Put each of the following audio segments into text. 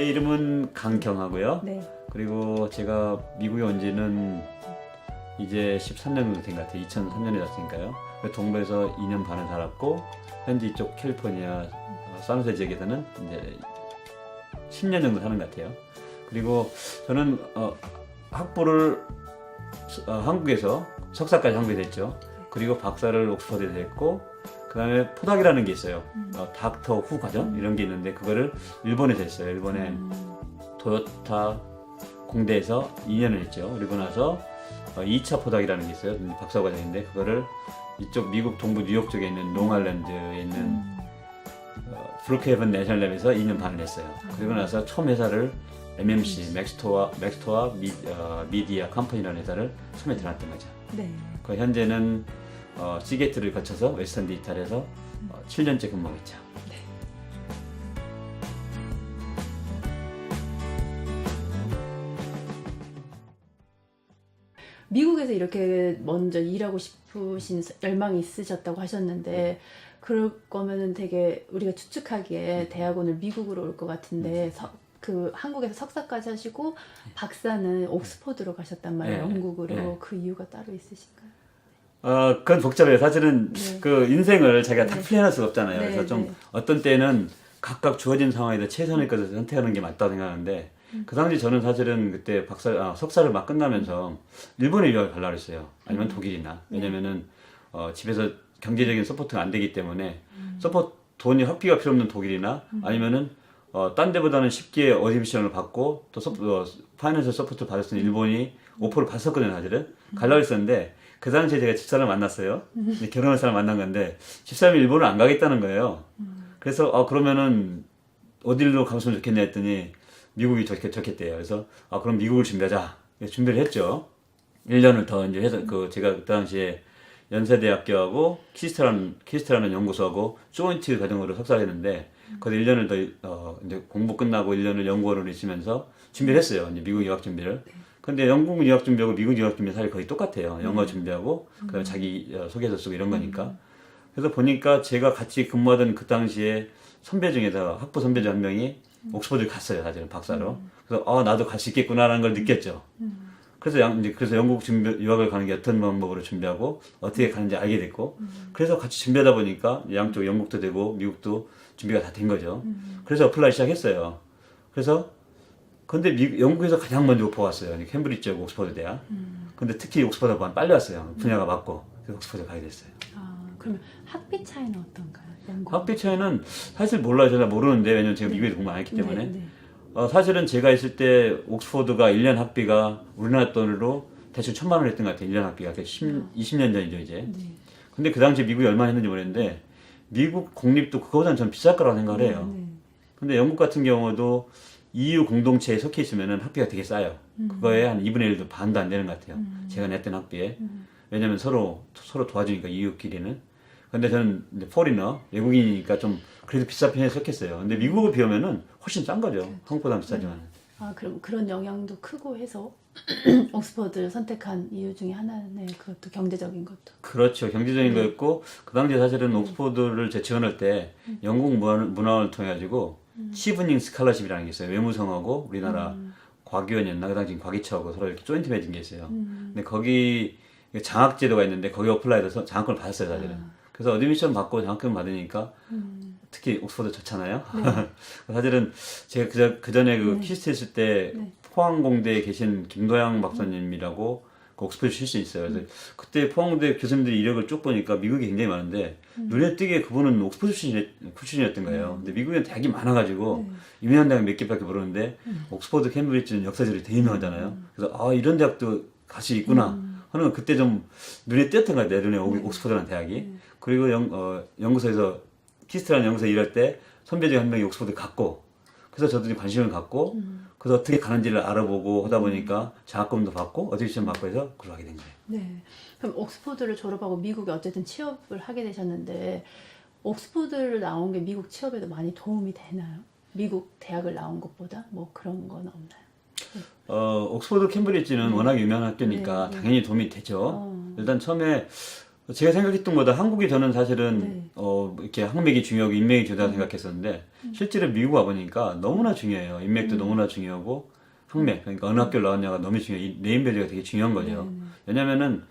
제 이름은 강경하고요. 네. 그리고 제가 미국에 온 지는 이제 13년 정도 된 것 같아요. 2003년에 왔으니까요. 동부에서 2년 반을 살았고 현재 이쪽 캘리포니아 산호세 지역에서는 이제 10년 정도 사는 것 같아요. 그리고 저는 학부를 한국에서 석사까지 한국에 됐죠. 그리고 박사를 옥스퍼드에 됐고 그 다음에 포닥이라는 게 있어요. 닥터 후 과정 이런 게 있는데 그거를 일본에서 했어요. 일본의 도요타 공대에서 2년을 했죠. 그리고 나서 2차 포닥이라는 게 있어요. 박사 과정인데 그거를 이쪽 미국 동부 뉴욕 쪽에 있는 롱아일랜드에 있는 브루크헤븐 내셔널랩에서 2년 반을 했어요. 그리고 나서 처음 회사를 MMC, 맥스토어 미디어 컴퍼니라는 회사를 처음에 들어갔던 거죠. 네. 그 현재는 시게이트를 거쳐서 웨스턴 디지털에서 7년째 근무하고 있죠. 네. 미국에서 이렇게 먼저 일하고 싶으신 열망이 있으셨다고 하셨는데 그럴 거면은 되게 우리가 추측하기에 대학원을 미국으로 올 것 같은데 그 한국에서 석사까지 하시고 박사는 옥스퍼드로 가셨단 말이에요. 네. 영국으로. 네. 그 이유가 따로 있으신가요? 그건 복잡해요. 사실은 네. 그 인생을 자기가 다 네. 플랜할 수가 없잖아요. 네, 그래서 좀 네. 어떤 때는 각각 주어진 상황에서 최선의 것을 선택하는 게 맞다고 생각하는데 그 당시 저는 사실은 그때 석사를 막 끝나면서 일본에 유학을 가려고 했어요. 아니면 독일이나. 왜냐면은 집에서 경제적인 서포트가 안 되기 때문에 돈이 학비가 필요 없는 독일이나 아니면은 딴 데보다는 쉽게 어드미션을 받고 또 파이낸셜 서포트를 받을 수 있는 일본이 오퍼를 받았거든요. 사실은 가려고 했었는데 그 당시에 제가 집사람을 만났어요. 결혼할 사람 만난 건데 집사람이 일본을 안 가겠다는 거예요. 그래서 그러면은 어디로 가면 좋겠냐 했더니 미국이 좋겠대요. 그래서 그럼 미국을 준비하자. 준비를 했죠. 1년을 더 이제 해서 제가 그 당시에 연세대학교하고 키스트라는 연구소하고 조인트 과정으로 석사를 했는데 거기서 1년을 더 이제 공부 끝나고 1년을 연구원으로 있으면서 준비를 했어요. 이제 미국 유학 준비를. 근데 영국 유학 준비하고 미국 유학 준비 사실 거의 똑같아요. 영어 준비하고 그다음에 자기 소개서 쓰고 이런 거니까. 그래서 보니까 제가 같이 근무하던 그 당시에 선배 중에서 학부 선배 중 한 명이 옥스퍼드를 갔어요. 사실은 박사로. 그래서 나도 갈 수 있겠구나라는 걸 느꼈죠. 그래서 그래서 영국 유학을 가는 게 어떤 방법으로 준비하고 어떻게 가는지 알게 됐고 그래서 같이 준비하다 보니까 양쪽 영국도 되고 미국도 준비가 다 된 거죠. 그래서 어플라이 시작했어요. 그래서 근데 영국에서 가장 먼저 오퍼 왔어요. 캠브리지 옥스퍼드 대학. 근데 특히 옥스퍼드가 빨리 왔어요. 분야가 맞고 그래서 옥스퍼드 가게 됐어요. 그러면 학비 차이는 어떤가요? 영국? 학비 차이는 사실 몰라요. 제가 모르는데 왜냐면 제가 미국에서 공부 안 했기 때문에. 네. 사실은 제가 있을 때 옥스퍼드가 1년 학비가 우리나라 돈으로 대충 1,000만 원 했던 것 같아요. 1년 학비가. 20년 전이죠, 이제. 네. 근데 그 당시에 미국이 얼마 했는지 모르겠는데 미국 공립도 그거보다는 전 비쌀 거라고 생각을 해요. 네. 근데 영국 같은 경우도 EU 공동체에 속해 있으면은 학비가 되게 싸요. 그거에 한 2분의 1도 반도 안 되는 것 같아요. 제가 냈던 학비에. 왜냐면 서로 도와주니까 EU끼리는. 근데 저는 이제 포리너, 외국인이니까 좀 그래도 비싼 편에 속했어요. 근데 미국을 비하면은 훨씬 싼 거죠. 한국보다 비싸지만. 그럼 그런 영향도 크고 해서 옥스퍼드를 선택한 이유 중에 하나는 그것도 경제적인 것도. 그렇죠. 경제적인 거였고 그 당시에 사실은 옥스퍼드를 제 지원할 때 영국 문화원을 통해 가지고 치브닝 스칼러십이라는 게 있어요. 외무성하고 우리나라 과기원이었나 그 당시 과기처하고 서로 이렇게 조인트 맺은 게 있어요. 근데 거기 장학 제도가 있는데 거기 어플라이돼서 장학금을 받았어요, 사실은. 그래서 어드미션 받고 장학금 받으니까 특히 옥스퍼드 좋잖아요. 네. 사실은 제가 그 전에 키스트 했을 때 포항공대에 계신 김도양 박사님이라고 그 옥스퍼드 출신 있어요. 그래서 그때 포항공대 교수님들이 이력을 쭉 보니까 미국이 굉장히 많은데 눈에 띄게 그분은 옥스퍼드 출신이었던 거예요. 근데 미국에는 대학이 많아가지고 유명한 대학 몇 개밖에 모르는데 옥스퍼드, 캠브리지는 역사적으로 되게 유명하잖아요. 그래서 이런 대학도 갈 수 있구나 하는 건 그때 좀 눈에 띄었던 것 같아요. 내 눈에 옥스퍼드라는 대학이. 그리고 연구소에서 키스트라는 연구소에 일할 때 선배 중에 한 명이 옥스퍼드 갔고 그래서 저도 좀 관심을 갖고 그래서 어떻게 가는지를 알아보고 하다 보니까 장학금도 받고 어디션 받고 해서 그걸 하게 된 거예요. 네. 그럼 옥스퍼드를 졸업하고 미국에 어쨌든 취업을 하게 되셨는데 옥스퍼드를 나온 게 미국 취업에도 많이 도움이 되나요? 미국 대학을 나온 것보다 뭐 그런 건 없나요? 옥스퍼드 캠브리지는 워낙 유명한 학교니까 당연히 도움이 되죠. 일단 처음에 제가 생각했던 거보다 한국이 저는 사실은 네. 이렇게 학맥이 중요하고 인맥이 중요하다고 생각했었는데 실제로 미국 와보니까 너무나 중요해요. 인맥도 너무나 중요하고 학맥, 그러니까 어느 학교를 나왔냐가 너무 중요해요. 이 네임밸류가 되게 중요한 거죠. 왜냐면은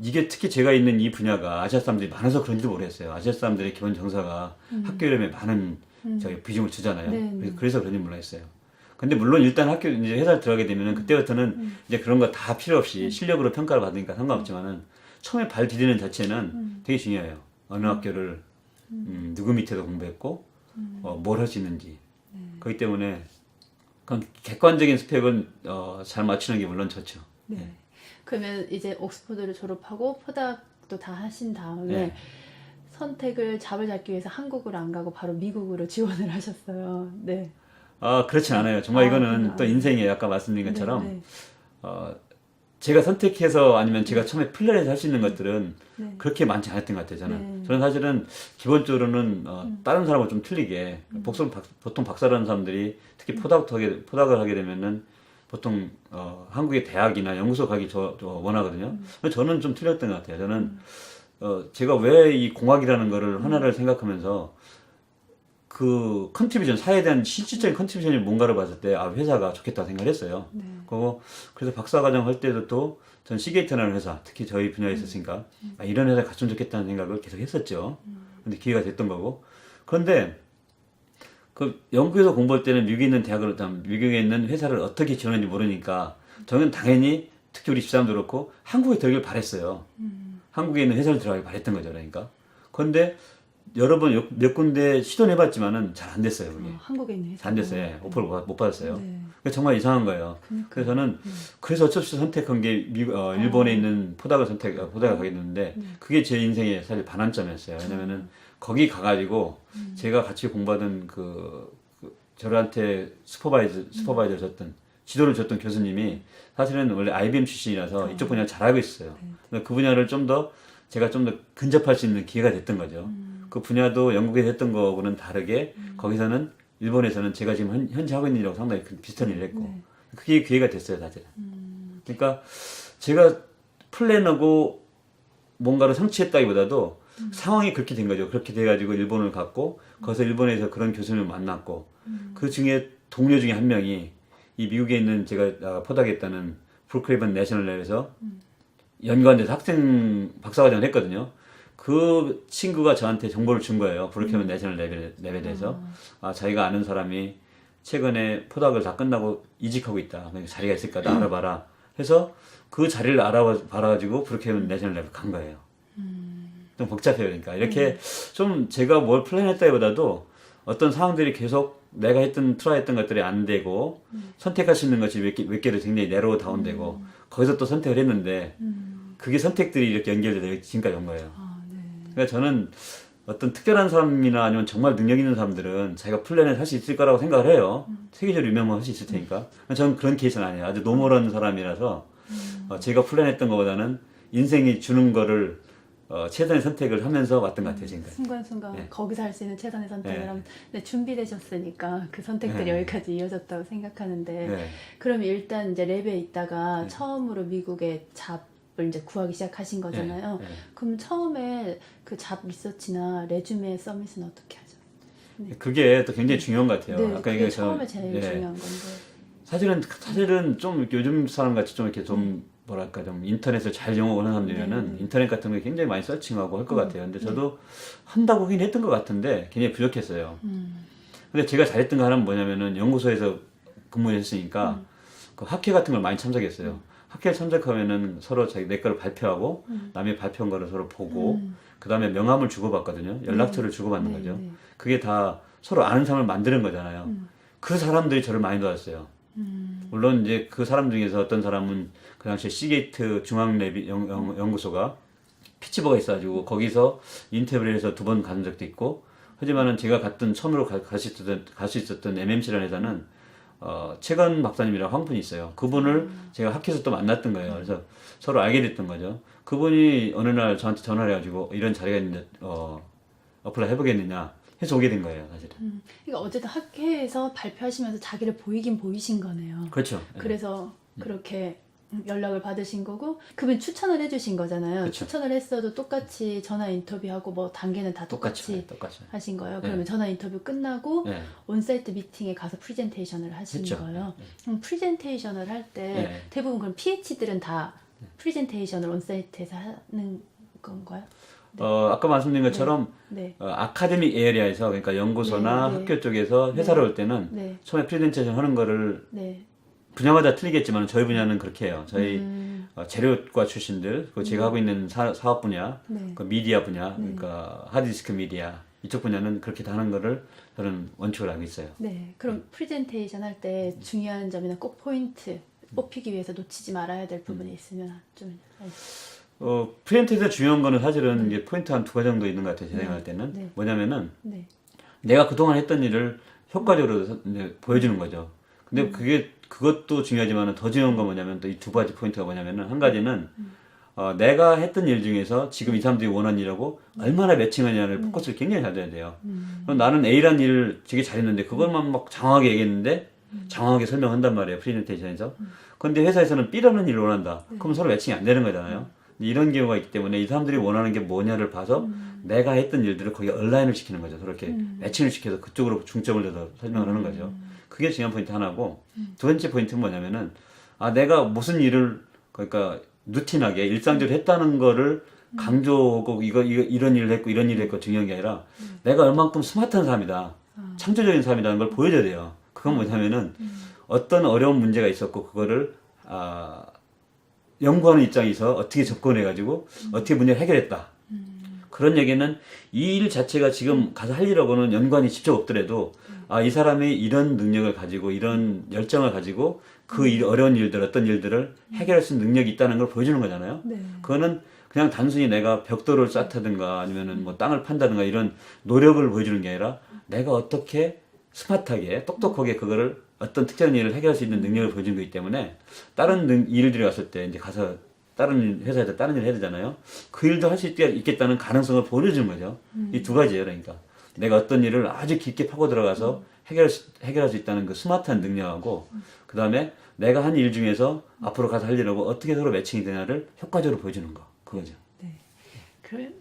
이게 특히 제가 있는 이 분야가 아시아 사람들이 많아서 그런지도 모르겠어요. 아시아 사람들의 기본 정서가 학교 이름에 많은 저희 비중을 주잖아요. 네. 그래서 그런지 몰랐어요. 근데 물론 일단 학교 이제 회사를 들어가게 되면은 그때부터는 이제 그런 거 다 필요 없이 실력으로 평가를 받으니까 상관없지만은 처음에 발 디디는 자체는 되게 중요해요. 어느 학교를 누구 밑에서 공부했고 뭘 할 수 있는지. 그렇기 때문에 그런 객관적인 스펙은 잘 맞추는 게 물론 좋죠. 네. 그러면 이제 옥스퍼드를 졸업하고 포닥도 다 하신 다음에 네. 선택을 잡기 위해서 한국으로 안 가고 바로 미국으로 지원을 하셨어요. 네. 그렇진 않아요. 정말 이거는 그렇구나. 또 인생이에요. 아까 말씀드린 것처럼 네. 제가 선택해서 아니면 제가 처음에 플랜해서 할 수 있는 것들은 네. 그렇게 많지 않았던 것 같아요. 저는 네. 저는 사실은 기본적으로는 다른 사람하고 좀 틀리게 보통 박사라는 사람들이 특히 포닥을 하게 되면은 보통 한국의 대학이나 연구소 가기 저 원하거든요. 근데 저는 좀 틀렸던 것 같아요. 저는 제가 왜 이 공학이라는 거를 하나를 생각하면서 그 컨트리뷰션, 사회에 대한 실질적인 컨트리뷰션이 뭔가를 봤을 때 회사가 좋겠다 생각을 했어요. 네. 그래서 박사과정 할 때도 또 전 시게이트라는 회사, 특히 저희 분야에 있었으니까 이런 회사에 갔으면 좋겠다는 생각을 계속 했었죠. 근데 기회가 됐던 거고. 그런데 그 영국에서 공부할 때는 미국에 있는 회사를 어떻게 지원하는지 모르니까 저는 당연히 특히 우리 집사람도 그렇고 한국에 들어가길 바랬어요. 한국에 있는 회사를 들어가길 바랬던 거죠. 그러니까. 그런데 여러 번 몇 군데 시도는 해봤지만은 잘 안 됐어요. 그게. 한국에 있는 회사. 안 됐어요. 예, 오퍼를 못 받았어요. 네. 그게 정말 이상한 거예요. 그래서 저는 그래서 어쩔 수 없이 선택한 게 일본에 있는 포닥을 가게 됐는데 그게 제 인생의 사실 반환점이었어요. 왜냐면은 거기 가가지고 제가 같이 공부하던 저한테 슈퍼바이저 줬던 지도를 줬던 교수님이 사실은 원래 IBM 출신이라서 이쪽 분야를 잘 알고 있어요. 그래서 그 분야를 제가 좀 더 근접할 수 있는 기회가 됐던 거죠. 그 분야도 영국에서 했던 거하고는 다르게 거기서는 일본에서는 제가 지금 현재 하고 있는 일하고 상당히 비슷한 일을 했고 그게 기회가 됐어요, 사실은. 그러니까 제가 플랜하고 뭔가를 성취했다기보다도 상황이 그렇게 된 거죠. 그렇게 돼가지고 일본을 갔고 거기서 일본에서 그런 교수님을 만났고 그 중에 동료 중에 한 명이 이 미국에 있는 제가 포닥했다는 브루클리번 내셔널랩에서 연구원에서 박사과정을 했거든요. 그 친구가 저한테 정보를 준 거예요. 브루클리번 내셔널 랩에 대해서. 자기가 아는 사람이 최근에 포닥을 다 끝나고 이직하고 있다. 그러니까 자리가 있을까? 나 알아봐라. 해서 그 자리를 알아봐가지고 브루클리번 내셔널 랩을 간 거예요. 좀 복잡해요. 그러니까. 이렇게 좀 제가 뭘 플랜했다기보다도 어떤 상황들이 계속 내가 트라이했던 것들이 안 되고 선택할 수 있는 것이 몇 개를 굉장히 내로우 다운되고 거기서 또 선택을 했는데 그게 선택들이 이렇게 연결돼서 지금까지 온 거예요. 그러니까 저는 어떤 특별한 사람이나 아니면 정말 능력 있는 사람들은 자기가 플랜을 할 수 있을 거라고 생각을 해요. 세계적으로 유명한 할 수 있을 테니까. 저는 그런 케이스는 아니에요. 아주 노멀한 사람이라서 제가 플랜했던 것보다는 인생이 주는 거를 최선의 선택을 하면서 왔던 것 같아요, 지금까지. 순간순간 네. 거기서 할 수 있는 최선의 선택을 네. 하면 네, 준비되셨으니까 그 선택들이 네. 여기까지 이어졌다고 생각하는데 네. 그럼 일단 이제 랩에 있다가 처음으로 미국에 잡을 이제 구하기 시작하신 거잖아요. 네. 네. 그럼 처음에 그 잡 리서치나 레주메 서밋은 어떻게 하죠? 그게 또 굉장히 중요한 것 같아요. 네, 아까 그게 이게 처음에 제일 예. 중요한 건데. 사실은 좀 요즘 사람 같이 좀 이렇게 좀 뭐랄까 좀 인터넷을 잘 이용하는 사람들이면은 인터넷 같은 거 굉장히 많이 서칭하고 할 것 같아요. 근데 저도 한다고 하긴 했던 것 같은데 굉장히 부족했어요. 근데 제가 잘했던 거 하나는 뭐냐면은 연구소에서 근무했으니까 그 학회 같은 걸 많이 참석했어요. 학회에 참석하면은 서로 내 거를 발표하고 남의 발표한 거를 서로 보고 그 다음에 명함을 주고받거든요. 연락처를 주고받는 거죠. 그게 다 서로 아는 사람을 만드는 거잖아요. 그 사람들이 저를 많이 도왔어요. 물론 이제 그 사람 중에서 어떤 사람은 그 당시에 시게이트 중앙랩 연구소가 피츠버가 있어가지고 거기서 인터뷰를 해서 2번 간 적도 있고 하지만은 제가 처음으로 갈 수 있었던 MMC라는 회사는 최건 박사님이라고 한 분이 있어요. 그분을 제가 학회에서 또 만났던 거예요. 그래서 서로 알게 됐던 거죠. 그분이 어느 날 저한테 전화를 해가지고 이런 자리가 있는데 어플라이 해보겠느냐 해서 오게 된 거예요, 사실은. 그러니까 어쨌든 학회에서 발표하시면서 자기를 보이긴 보이신 거네요. 그렇죠. 그래서 그렇게 연락을 받으신 거고 그분 추천을 해주신 거잖아요. 그쵸. 추천을 했어도 똑같이 전화 인터뷰하고 뭐 단계는 다 똑같이 똑같이. 하신 거예요. 네. 그러면 전화 인터뷰 끝나고 네. 온사이트 미팅에 가서 프리젠테이션을 하신 했죠. 거예요. 그럼 프리젠테이션을 할 때 네. 대부분 그럼 PH들은 다 프리젠테이션을 온사이트에서 하는 건가요? 아까 말씀드린 것처럼 네. 아카데믹 에리아에서 그러니까 연구소나 네, 네. 학교 쪽에서 회사로 올 때는 네. 처음에 프레젠테이션 하는 거를 네. 분야마다 틀리겠지만 저희 분야는 그렇게 해요. 저희 음. 재료과 출신들, 그 제가 하고 있는 사업 분야, 네. 그 미디어 분야, 그러니까 하드디스크 미디어 이쪽 분야는 그렇게 다 하는 거를 저는 원칙으로 알고 있어요. 네. 그럼 프레젠테이션 할 때 중요한 점이나 꼭 포인트 뽑히기 위해서 놓치지 말아야 될 부분이 있으면 좀 알려주세요. 프레젠테이션 중요한 거는 사실은 이게 포인트 한 두 가지 정도 있는 것 같아요. 제 생각할 때는 네. 뭐냐면은 네. 내가 그동안 했던 일을 효과적으로 이제 보여주는 거죠. 근데 그것도 중요하지만 더 중요한 건 뭐냐면 또 이 두 가지 포인트가 뭐냐면은 한 가지는 내가 했던 일 중에서 지금 이 사람들이 원하는 일하고 얼마나 매칭하냐를 포커스를 굉장히 잘 돼야 돼요. 그럼 나는 A라는 일을 되게 잘했는데 그것만 막 장황하게 얘기했는데 장황하게 설명한단 말이에요. 프레젠테이션에서. 근데 회사에서는 B라는 일을 원한다. 그럼 서로 매칭이 안 되는 거잖아요. 이런 경우가 있기 때문에 이 사람들이 원하는 게 뭐냐를 봐서 내가 했던 일들을 거기에 얼라인을 시키는 거죠. 서로 이렇게 매칭을 시켜서 그쪽으로 중점을 둬서 설명을 하는 거죠. 그게 중요한 포인트 하나고 두 번째 포인트는 뭐냐면은 내가 무슨 일을 그러니까 루틴하게 일상적으로 했다는 거를 강조하고 이런 일을 했고 이런 일을 했고 중요한 게 아니라 내가 얼만큼 스마트한 사람이다. 창조적인 사람이라는 걸 보여줘야 돼요. 그건 뭐냐면은 어떤 어려운 문제가 있었고 그거를 연구하는 입장에서 어떻게 접근해가지고 어떻게 문제를 해결했다. 그런 얘기는 이 일 자체가 지금 가서 할 일하고는 연관이 직접 없더라도 이 사람이 이런 능력을 가지고 이런 열정을 가지고 그 어려운 일들 어떤 일들을 해결할 수 있는 능력이 있다는 걸 보여주는 거잖아요. 네. 그거는 그냥 단순히 내가 벽돌을 쌓다든가 아니면은 뭐 땅을 판다든가 이런 노력을 보여주는 게 아니라 내가 어떻게 스마트하게 똑똑하게 그거를 어떤 특정한 일을 해결할 수 있는 능력을 보여준 거기 때문에 다른 일들이 왔을 때 이제 가서 다른 회사에서 다른 일을 해야 되잖아요. 그 일도 할 수 있겠다는 가능성을 보여주는 거죠. 이 두 가지예요. 그러니까 내가 어떤 일을 아주 깊게 파고 들어가서 해결할 수 있다는 그 스마트한 능력하고 그 다음에 내가 한 일 중에서 앞으로 가서 할 일하고 어떻게 서로 매칭이 되냐를 효과적으로 보여주는 거. 그거죠. 네. 그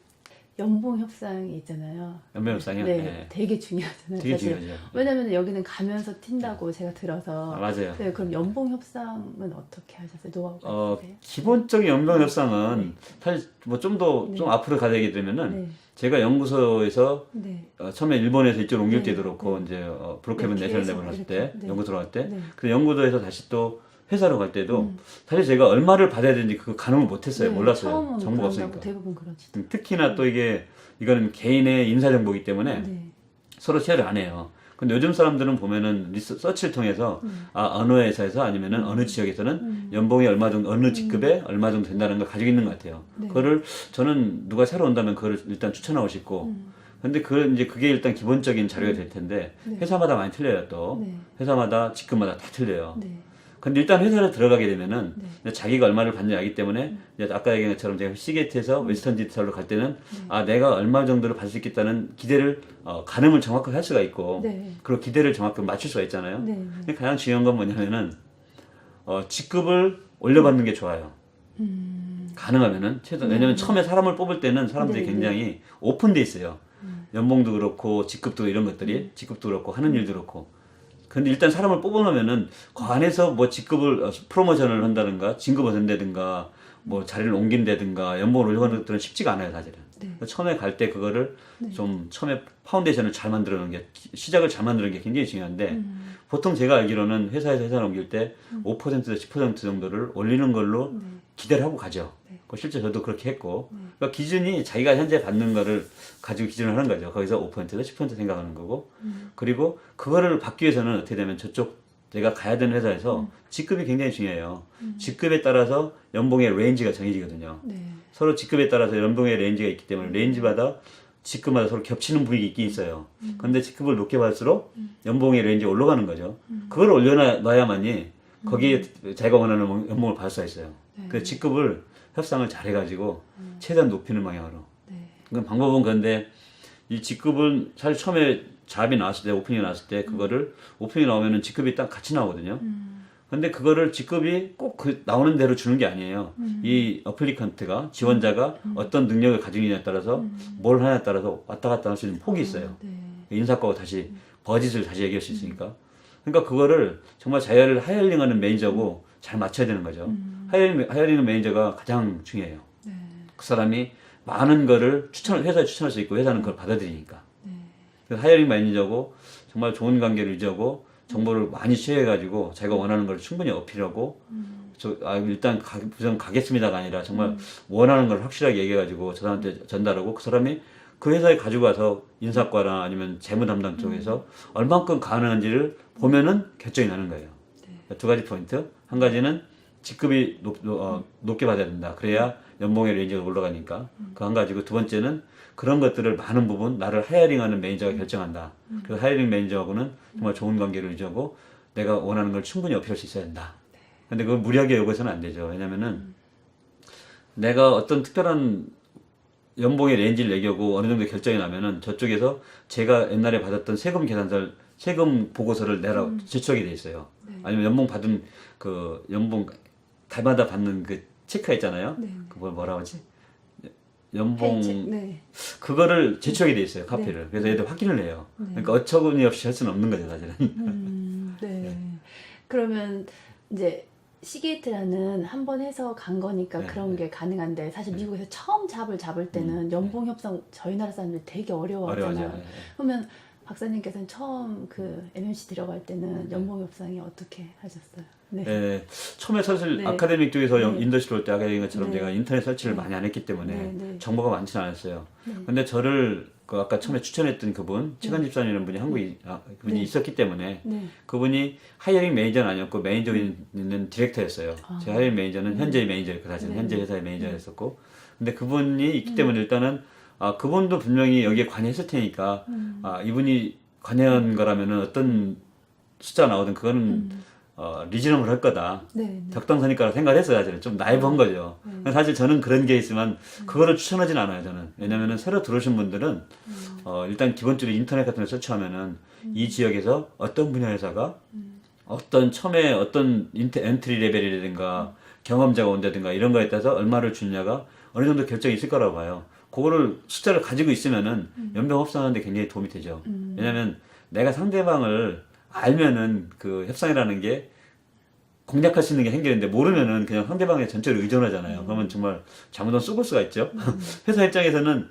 연봉 협상이 있잖아요. 연봉 협상이요? 네. 네. 되게 중요하잖아요. 되게 사실. 중요하죠. 왜냐면 여기는 가면서 튄다고 제가 들어서. 맞아요. 네, 그럼 연봉 협상은 어떻게 하셨어요? 노하우가 있으세요? 기본적인 연봉 협상은 사실 뭐 좀 앞으로 가야 되게 되면은 네. 제가 연구소에서 네. 처음에 일본에서 이쪽으로 옮길 네, 때도 그렇고 이제 브로크헤븐 네, 내셔널 계속 레벨 갔을 이렇게, 때 네. 연구소로 갈 때 네. 그 연구소에서 다시 또 회사로 갈 때도 사실 제가 얼마를 받아야 되는지 그거 가늠을 못했어요. 네, 몰랐어요. 처음은 정보가 그런다고 없으니까. 대부분 그러지. 특히나 또 이거는 개인의 인사 정보이기 때문에 네. 서로 쉐어를 안 해요. 근데 요즘 사람들은 보면은 서치를 통해서 어느 회사에서 아니면은 어느 지역에서는 연봉이 얼마 정도 어느 직급에 얼마 정도 된다는 걸 가지고 있는 것 같아요. 네. 그거를 저는 누가 새로 온다면 그걸 일단 추천하고 싶고 근데 이제 그게 일단 기본적인 자료가 될 텐데 네. 회사마다 많이 틀려요 또 네. 회사마다 직급마다 다 틀려요. 네. 근데 일단 회사를 들어가게 되면은 자기가 얼마를 받는지 알기 때문에 이제 아까 얘기한 것처럼 제가 시게이트에서 웨스턴 디지털로 갈 때는 내가 얼마 정도를 받을 수 있겠다는 기대를 가늠을 정확하게 할 수가 있고 네. 그리고 기대를 정확하게 맞출 수가 있잖아요. 네. 근데 가장 중요한 건 뭐냐면은 직급을 올려받는 게 좋아요. 가능하면은 왜냐면 처음에 사람을 뽑을 때는 사람들이 네, 굉장히 오픈돼 있어요. 연봉도 그렇고 직급도 이런 것들이 직급도 그렇고 하는 일도 그렇고. 근데 일단 사람을 뽑아놓으면은 그 안에서 뭐 직급을 프로모션을 한다든가 진급을 한다든가 뭐 자리를 옮긴다든가 연봉을 올려가는 것들은 쉽지가 않아요 사실은. 네. 처음에 갈 때 그거를 좀 처음에 파운데이션을 잘 만들어 놓은 게 시작을 잘 만드는 게 굉장히 중요한데 보통 제가 알기로는 회사에서 회사를 옮길 때 5%에서 10% 정도를 올리는 걸로 기대를 하고 가죠. 실제 저도 그렇게 했고 그러니까 기준이 자기가 현재 받는 거를 가지고 기준을 하는 거죠. 거기서 5%에서 10% 생각하는 거고 그리고 그거를 받기 위해서는 어떻게 되면 저쪽 내가 가야 되는 회사에서 직급이 굉장히 중요해요. 직급에 따라서 연봉의 레인지가 정해지거든요. 네. 서로 직급에 따라서 연봉의 레인지가 있기 때문에 레인지마다 직급마다 서로 겹치는 부분이 있긴 있어요. 그런데 직급을 높게 받을수록 연봉의 레인지가 올라가는 거죠. 그걸 올려놔야만이 거기에 자기가 원하는 연봉을 받을 수가 있어요. 그래서 직급을 협상을 잘해가지고 최대한 높이는 방향으로. 네. 그 방법은 그런데 이 직급은 사실 처음에 잡이 나왔을 때 오픈이 나왔을 때 그거를 오픈이 나오면은 직급이 딱 같이 나오거든요. 근데 그거를 직급이 꼭 그 나오는 대로 주는 게 아니에요. 이 어플리컨트가 지원자가 어떤 능력을 가지고 있냐에 따라서 뭘 하냐에 따라서 왔다 갔다 할 수 있는 폭이 있어요. 네. 인사과고 다시 버짓을 다시 얘기할 수 있으니까. 그러니까 그거를 정말 하이어링하는 매니저고 잘 맞춰야 되는 거죠. 하이어링 매니저가 가장 중요해요. 네. 그 사람이 많은 거를 회사에 추천할 수 있고 회사는 그걸 받아들이니까. 네. 그래서 하이어링 매니저고 정말 좋은 관계를 유지하고 정보를 많이 취해가지고 자기가 원하는 걸 충분히 어필하고 일단 부정 가겠습니다가 아니라 정말 원하는 걸 확실하게 얘기해가지고 저 사람한테 전달하고 그 사람이 그 회사에 가지고 와서 인사과나 아니면 재무 담당 쪽에서 얼만큼 가능한지를 보면은 결정이 나는 거예요. 두 가지 포인트. 한 가지는 직급이 높게 받아야 된다. 그래야 연봉의 레인지가 올라가니까. 그 한 가지고 두 번째는 그런 것들을 많은 부분 나를 하이어링하는 매니저가 결정한다. 그래서 하이어링 매니저하고는 정말 좋은 관계를 유지하고 내가 원하는 걸 충분히 어필할 수 있어야 된다. 근데 그걸 무리하게 요구해서는 안 되죠. 왜냐면은 내가 어떤 특별한 연봉의 레인지를 얘기하고 어느 정도 결정이 나면은 저쪽에서 제가 옛날에 받았던 세금 보고서를 내라 제출하게 돼 있어요. 아니면 연봉 받은 그 연봉 달마다 받는 그 체크가 있잖아요. 그걸 뭐라 하지? 연봉 네. 그거를 제출하게 돼 있어요. 카피를. 그래서 얘들 확인을 해요. 그러니까 어처구니 없이 할 수는 없는 거죠, 사실은. 네. 그러면 이제 시게이트라는 한 번 해서 간 거니까 네, 그런 게 가능한데 사실 미국에서 처음 잡을 때는 연봉 협상 저희 나라 사람들이 되게 어려워하잖아요. 어려워하죠. 그러면 박사님께서는 처음 그 MMC 들어갈 때는 연봉 협상이 어떻게 하셨어요? 네. 네, 처음에 사실 네. 아카데믹 쪽에서 네. 인더스트리 올 때 아까 얘기한 것처럼 네. 제가 인터넷 설치를 네. 많이 안 했기 때문에 네, 네. 정보가 많지는 않았어요. 근데 저를 그 아까 처음에 추천했던 그분, 치간 집사님이라는 분이 한국에 그분이 네. 있었기 때문에 네. 그분이 하이어링 매니저는 아니었고 매니저 있는 디렉터였어요. 제 하이어링 매니저는 현재의 매니저였고 사실은 현재 회사의 매니저였었고 근데 그분이 있기 때문에 일단은 그분도 분명히 여기에 관여했을 테니까 이분이 관여한 거라면은 어떤 숫자가 나오든 그거는 리즈너블 할 거다. 네. 적당선일 거라 생각을 했어요, 사실은. 좀 나이브한 거죠. 사실 저는 그런 게 있지만, 그거를 추천하진 않아요, 저는. 왜냐면은 새로 들어오신 분들은, 일단 기본적으로 인터넷 같은 거 설치하면은, 이 지역에서 어떤 분야 회사가, 어떤 처음에 어떤 엔트리 레벨이라든가, 경험자가 온다든가, 이런 거에 따라서 얼마를 주느냐가 어느 정도 결정이 있을 거라고 봐요. 그거를 숫자를 가지고 있으면은, 연봉 협상하는데 굉장히 도움이 되죠. 왜냐면, 내가 상대방을 알면은 그 협상이라는 게 공략할 수 있는 게 생기는데 모르면은 그냥 상대방에 전체를 의존하잖아요. 그러면 정말 잘못하면 쏘을 수가 있죠. 회사 입장에서는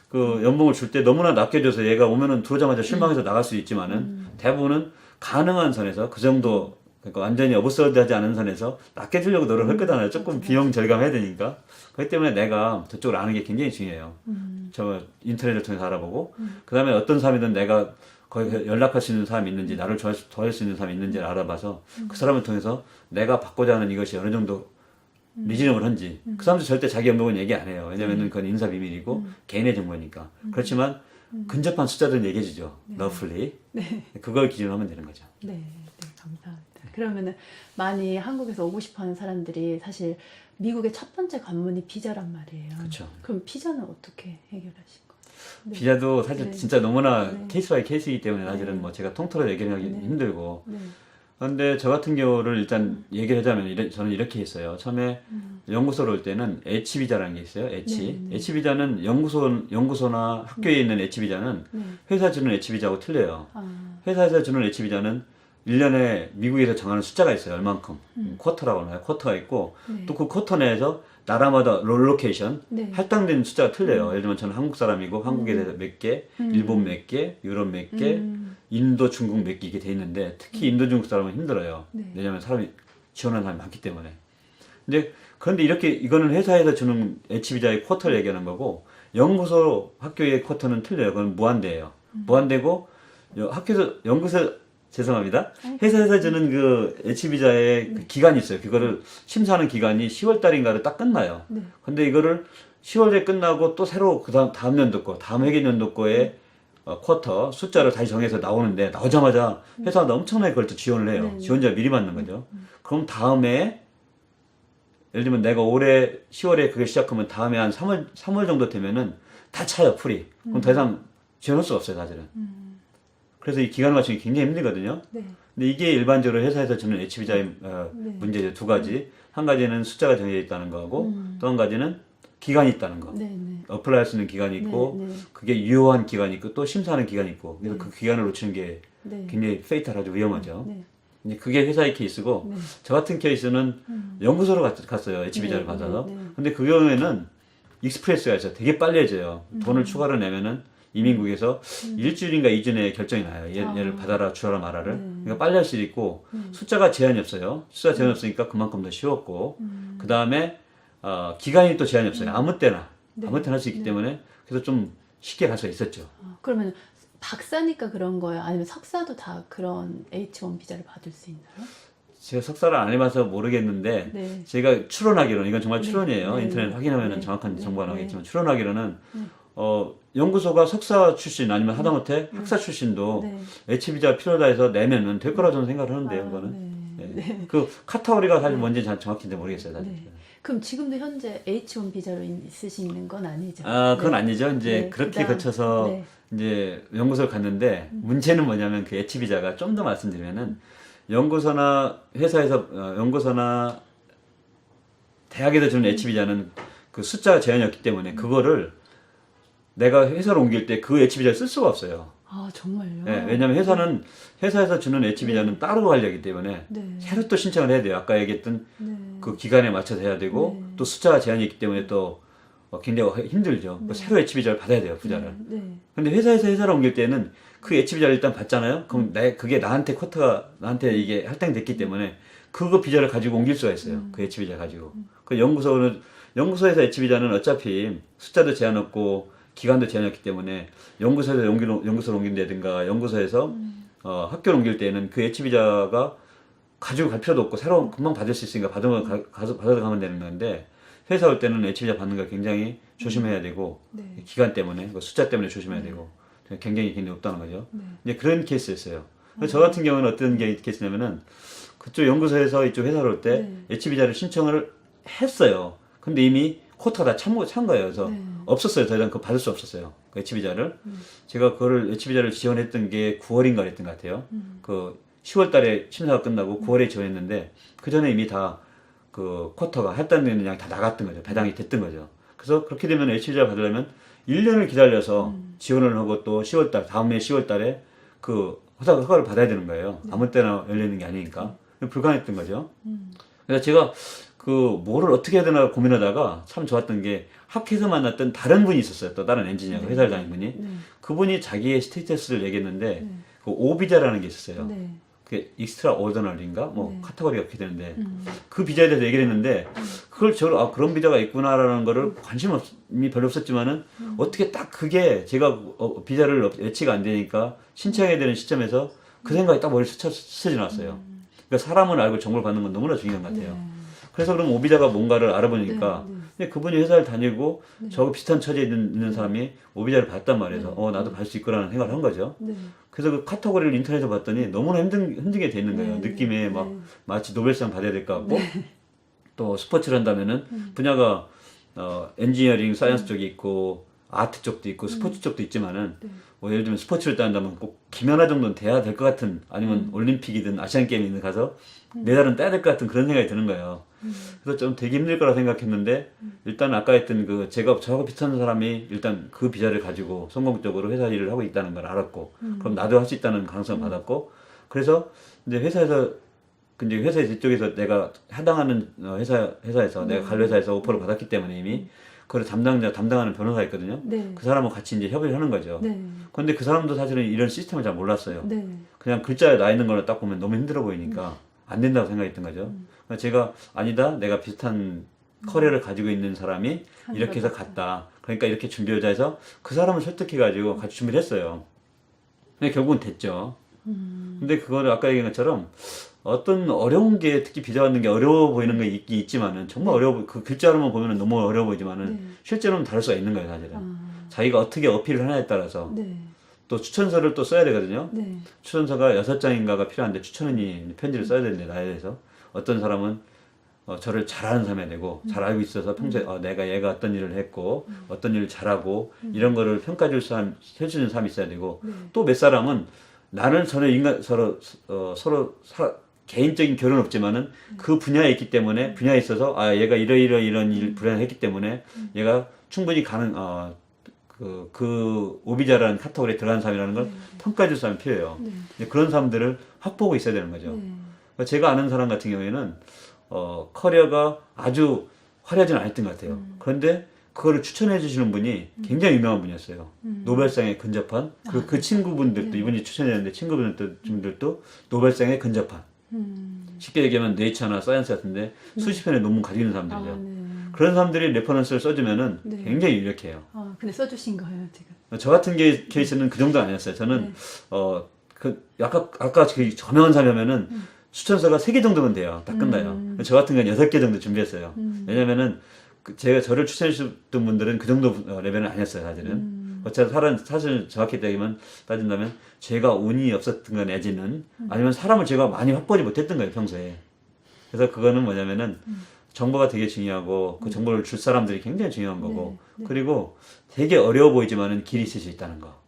그 연봉을 줄 때 너무나 낮게 줘서 얘가 오면은 들어오자마자 실망해서 나갈 수 있지만은 대부분은 가능한 선에서 그 정도 그러니까 완전히 어부서드하지 않은 선에서 낮게 주려고 노력할 거잖아요. 조금 비용 절감해야 되니까. 그렇기 때문에 내가 저쪽을 아는 게 굉장히 중요해요. 저 인터넷을 통해서 알아보고 그 다음에 어떤 사람이든 내가 거기 연락할 수 있는 사람이 있는지 나를 도와줄 수 있는 사람이 있는지를 알아봐서 그 사람을 통해서 내가 받고자 하는 이것이 어느 정도 리즈너블한지 그 사람도 절대 자기 연봉은 얘기 안 해요. 왜냐면은 그건 인사 비밀이고 개인의 정보니까. 그렇지만 근접한 숫자들은 얘기해 주죠. 러플리. 그걸 기준으로 하면 되는 거죠. 네, 감사합니다. 그러면은 많이 한국에서 오고 싶어하는 사람들이 사실 미국의 첫 번째 관문이 비자란 말이에요. 그렇죠. 그럼 비자는 어떻게 해결하실 거예요? 네. 비자도 사실 네. 진짜 너무나 네. 케이스 바이 케이스이기 때문에 사실은 네. 뭐 제가 통틀어 얘기하기 네. 힘들고 네. 그런데 저 같은 경우를 일단 얘기를 하자면 저는 이렇게 했어요. 처음에 연구소로 올 때는 H비자라는 게 있어요. 네. H비자는 연구소나 학교에 있는 H비자는 네. 회사 주는 H비자하고 틀려요. 아, 회사에서 주는 H비자는 1년에 미국에서 정하는 숫자가 있어요. 얼만큼. 쿼터라고 하나요? 쿼터가 있고 네. 또 그 쿼터 내에서 나라마다 롤로케이션 네. 할당된 숫자가 틀려요. 예를 들면 저는 한국 사람이고 한국에 몇 개, 일본 몇 개, 유럽 몇 개, 인도, 중국 몇 개 이게 돼 있는데 특히 인도, 중국 사람은 힘들어요. 네. 왜냐하면 사람이 지원하는 사람이 많기 때문에. 근데 그런데 이렇게 이거는 회사에서 주는 H비자의 쿼터를 얘기하는 거고 연구소 학교의 쿼터는 틀려요. 그건 무한대예요. 무한대고 학교에서 연구소 죄송합니다. 회사에서 주는 그 H비자의 그 기간이 있어요. 그거를 심사하는 기간이 10월 달인가를 딱 끝나요. 네. 근데 이거를 10월에 끝나고 또 새로 그 다음 연도 거, 다음 회계 연도 거에 쿼터 숫자를 다시 정해서 나오는데 나오자마자 회사가 엄청나게 그걸 또 지원을 해요. 네. 지원자 미리 받는 거죠. 그럼 다음에 예를 들면 내가 올해 10월에 그게 시작하면 다음에 한 3월 정도 되면은 다 차요, 풀이. 그럼 더 이상 지원할 수가 없어요, 사실은. 그래서 이 기간을 맞추기 굉장히 힘들거든요. 네. 근데 이게 일반적으로 회사에서 주는 H 비자의 네. 문제죠. 두 가지. 한 가지는 숫자가 정해져 있다는 거하고 또 한 가지는 기간이 있다는 거. 네. 네. 어플라이할 수 있는 기간이 있고 네. 네. 그게 유효한 기간이 있고 또 심사하는 기간이 있고 그래서 그 기간을 놓치는 게 네. 굉장히 페이탈하죠. 위험하죠. 네. 이제 그게 회사의 케이스고 네. 저 같은 케이스는 연구소로 갔어요. H 비자를 네. 받아서. 네. 네. 근데 그 경우에는 익스프레스가 있어요. 되게 빨리 해져요. 돈을 추가로 내면은 이민국에서 일주일인가 이주 내에 결정이 나요. 얘를 받아라, 주어라, 말아를. 그러니까 빨리 할 수 있고 숫자가 제한이 없어요. 숫자 제한이 없으니까 그만큼 더 쉬웠고 그 다음에 기간이 또 제한이 없어요. 아무 때나 아무 때나 할 수 있기 때문에 그래서 좀 쉽게 갈 수가 있었죠. 그러면 박사니까 그런 거예요? 아니면 석사도 다 그런 H1 비자를 받을 수 있나요? 제가 석사를 안 해봐서 모르겠는데 네. 제가 추론하기로는 이건 정말 추론이에요. 네. 인터넷 확인하면 네. 정확한 네. 정보가 네. 나오겠지만 추론하기로는 연구소가 석사 출신 아니면 하다못해 학사 출신도 네. H 비자 필요하다 해서 내면은 될 거라 저는 생각을 하는데요. 그거는. 네. 네. 그 카테고리가 사실 뭔지 잘 정확히는 모르겠어요. 사실. 네. 그럼 지금도 현재 H1 비자로 있으시는 건 아니죠? 그건 네. 아니죠. 이제 네. 그렇게 그다음, 거쳐서 네. 이제 연구소를 갔는데 문제는 뭐냐면 그 H 비자가 좀 더 말씀드리면은 연구소나 회사에서 연구소나 대학에서 주는 H 비자는 그 숫자 제한이 없기 때문에 그거를 내가 회사로 옮길 때 그 H 비자를 쓸 수가 없어요. 아 정말요? 네, 왜냐면 회사는 회사에서 주는 H 비자는 따로 하려기 때문에 네. 새로 또 신청을 해야 돼요. 아까 얘기했던 네. 그 기간에 맞춰서 해야 되고 네. 또 숫자가 제한이 있기 때문에 또 굉장히 힘들죠. 그 새로 H 비자를 받아야 돼요, 부자를. 네. 근데 회사에서 회사로 옮길 때는 그 H 비자를 일단 받잖아요. 그럼 그게 나한테 쿼터가 나한테 이게 할당됐기 때문에 그거 비자를 가지고 옮길 수가 있어요. 그 H 비자 가지고. 그 연구소에서 H 비자는 어차피 숫자도 제한 없고 기간도 제한 없기 때문에 연구소에서 연구소로 옮긴다든가 연구소에서 학교를 옮길 때는 그 H 비자가 가지고 갈 필요도 없고 새로 금방 받을 수 있으니까 가서 받아가면 되는 건데 회사 올 때는 H 비자 받는 걸 굉장히 조심해야 되고 네. 기간 때문에 그 숫자 때문에 조심해야 되고 굉장히 없다는 거죠. 네. 이제 그런 케이스였어요. 저 같은 경우는 어떤 케이스냐면은 그쪽 연구소에서 이쪽 회사로 올 때 네. H 비자를 신청을 했어요. 근데 이미 쿼터가 다 찬 거예요. 그래서 네. 없었어요. 더 이상 그거 받을 수 없었어요. 그 H 비자를. 제가 그거를 H 비자를 지원했던 게 9월인가 그랬던 것 같아요. 그 10월 달에 심사가 끝나고 9월에 지원했는데 그 전에 이미 다 그 쿼터가 할당되는 양이 다 나갔던 거죠. 배당이 됐던 거죠. 그래서 그렇게 되면 H 비자 받으려면 1년을 기다려서 지원을 하고 또 10월 달, 다음해 10월 달에 그 허가를 받아야 되는 거예요. 아무 때나 열리는 게 아니니까. 불가능했던 거죠. 그래서 제가 그 뭐를 어떻게 해야 되나 고민하다가 참 좋았던 게 학회에서 만났던 다른 분이 있었어요. 또 다른 엔지니어가 회사를 다닌 분이. 그분이 자기의 스테이터스를 얘기했는데 그 오비자라는 게 있었어요. 네. 그 익스트라 오더널인가 뭐 카테고리가 그렇게 되는데 그 비자에 대해서 얘기를 했는데 그걸 저를 그런 비자가 있구나라는 거를 관심이 별로 없었지만은 어떻게 딱 그게 제가 비자를 예치가 안 되니까 신청해야 되는 시점에서 그 생각이 딱 머리에 스쳐 지나왔어요. 그러니까 사람을 알고 정보를 받는 건 너무나 중요한 것 같아요. 그래서 그럼 오비자가 뭔가를 알아보니까 근데 그분이 회사를 다니고 저하고 비슷한 처지에 있는 사람이 오비자를 받단 말이에요. 나도 받을 수 있구나라는 생각을 한 거죠. 네. 그래서 그 카테고리를 인터넷에서 봤더니 너무나 힘들게 돼 있는 거예요. 느낌에 막 마치 노벨상 받아야 될 것 같고 또 스포츠를 한다면은 분야가 엔지니어링, 사이언스 쪽이 있고 아트 쪽도 있고 스포츠 쪽도 있지만은 뭐 예를 들면 스포츠를 따는다면 꼭 김연아 정도는 돼야 될 것 같은 아니면 올림픽이든 아시안 게임이든 가서 메달은 따야 될 것 같은 그런 생각이 드는 거예요. 그래서 좀 되게 힘들 거라 생각했는데 일단 아까 했던 그 저하고 비슷한 사람이 일단 그 비자를 가지고 성공적으로 회사 일을 하고 있다는 걸 알았고 그럼 나도 할 수 있다는 가능성을 받았고 그래서 이제 근데 회사 이쪽에서 내가 해당하는 회사에서 내가 갈 회사에서 오퍼를 받았기 때문에 이미 그걸 담당하는 변호사가 있거든요. 네. 그 사람하고 같이 이제 협의를 하는 거죠. 네. 그런데 그 사람도 사실은 이런 시스템을 잘 몰랐어요. 네. 그냥 글자에 나 있는 걸 딱 보면 너무 힘들어 보이니까 안 된다고 생각했던 거죠. 그래서 제가 아니다, 내가 비슷한 커리어를 가지고 있는 사람이 이렇게 해서 갔다. 그러니까 이렇게 준비하자 해서 그 사람을 설득해가지고 같이 준비를 했어요. 근데 결국은 됐죠. 근데 그거를 아까 얘기한 것처럼 어떤 어려운 게 특히 비자 받는 게 어려워 보이는 게 있지만은 정말 그 글자로만 보면 너무 어려워 보이지만은 실제로는 다를 수가 있는 거예요, 사실은. 자기가 어떻게 어필을 하냐에 따라서 네. 또 추천서를 또 써야 되거든요. 네. 추천서가 6장인가가 필요한데 추천인이 편지를 써야 되는데 나에 대해서 어떤 사람은 저를 잘 아는 사람이 되고 잘 알고 있어서 평소에 내가 얘가 어떤 일을 했고 어떤 일을 잘하고 이런 거를 평가해 줄 사람 해주는 사람이 있어야 되고 또 몇 사람은 나는 전혀 서로 개인적인 결은 없지만은 그 분야에 있기 때문에 분야에 있어서 얘가 이런 일 분야를 했기 때문에 얘가 충분히 그 오비자라는 카테고리에 들어가는 사람이라는 걸 평가해 줄 사람이 필요해요. 근데 그런 사람들을 확보하고 있어야 되는 거죠. 그러니까 제가 아는 사람 같은 경우에는 커리어가 아주 화려하지는 않았던 것 같아요. 그런데 그거를 추천해 주시는 분이 굉장히 유명한 분이었어요. 노벨상에 근접한 그 친구분들도 이분이 추천했는데 친구분들도 노벨상에 근접한 쉽게 얘기하면 네이처나 사이언스 같은데 수십 편의 논문 가지고 있는 사람들이죠. 그런 사람들이 레퍼런스를 써주면은 굉장히 유력해요. 근데 써주신 거예요, 지금. 저 같은 케이스는 그 정도 아니었어요. 저는 아까 그 저명한 사람이면은 추천서가 3개 정도면 돼요. 다 끝나요. 저 같은 경우는 6개 정도 준비했어요. 왜냐면은 저를 추천해 주셨던 분들은 그 정도 레벨은 아니었어요, 사실은. 사실 정확히 따진다면 제가 운이 없었던 건 내지는 아니면 사람을 제가 많이 확보하지 못했던 거예요, 평소에. 그래서 그거는 뭐냐면은 정보가 되게 중요하고 그 정보를 줄 사람들이 굉장히 중요한 거고 그리고 되게 어려워 보이지만은 길이 있을 수 있다는 거.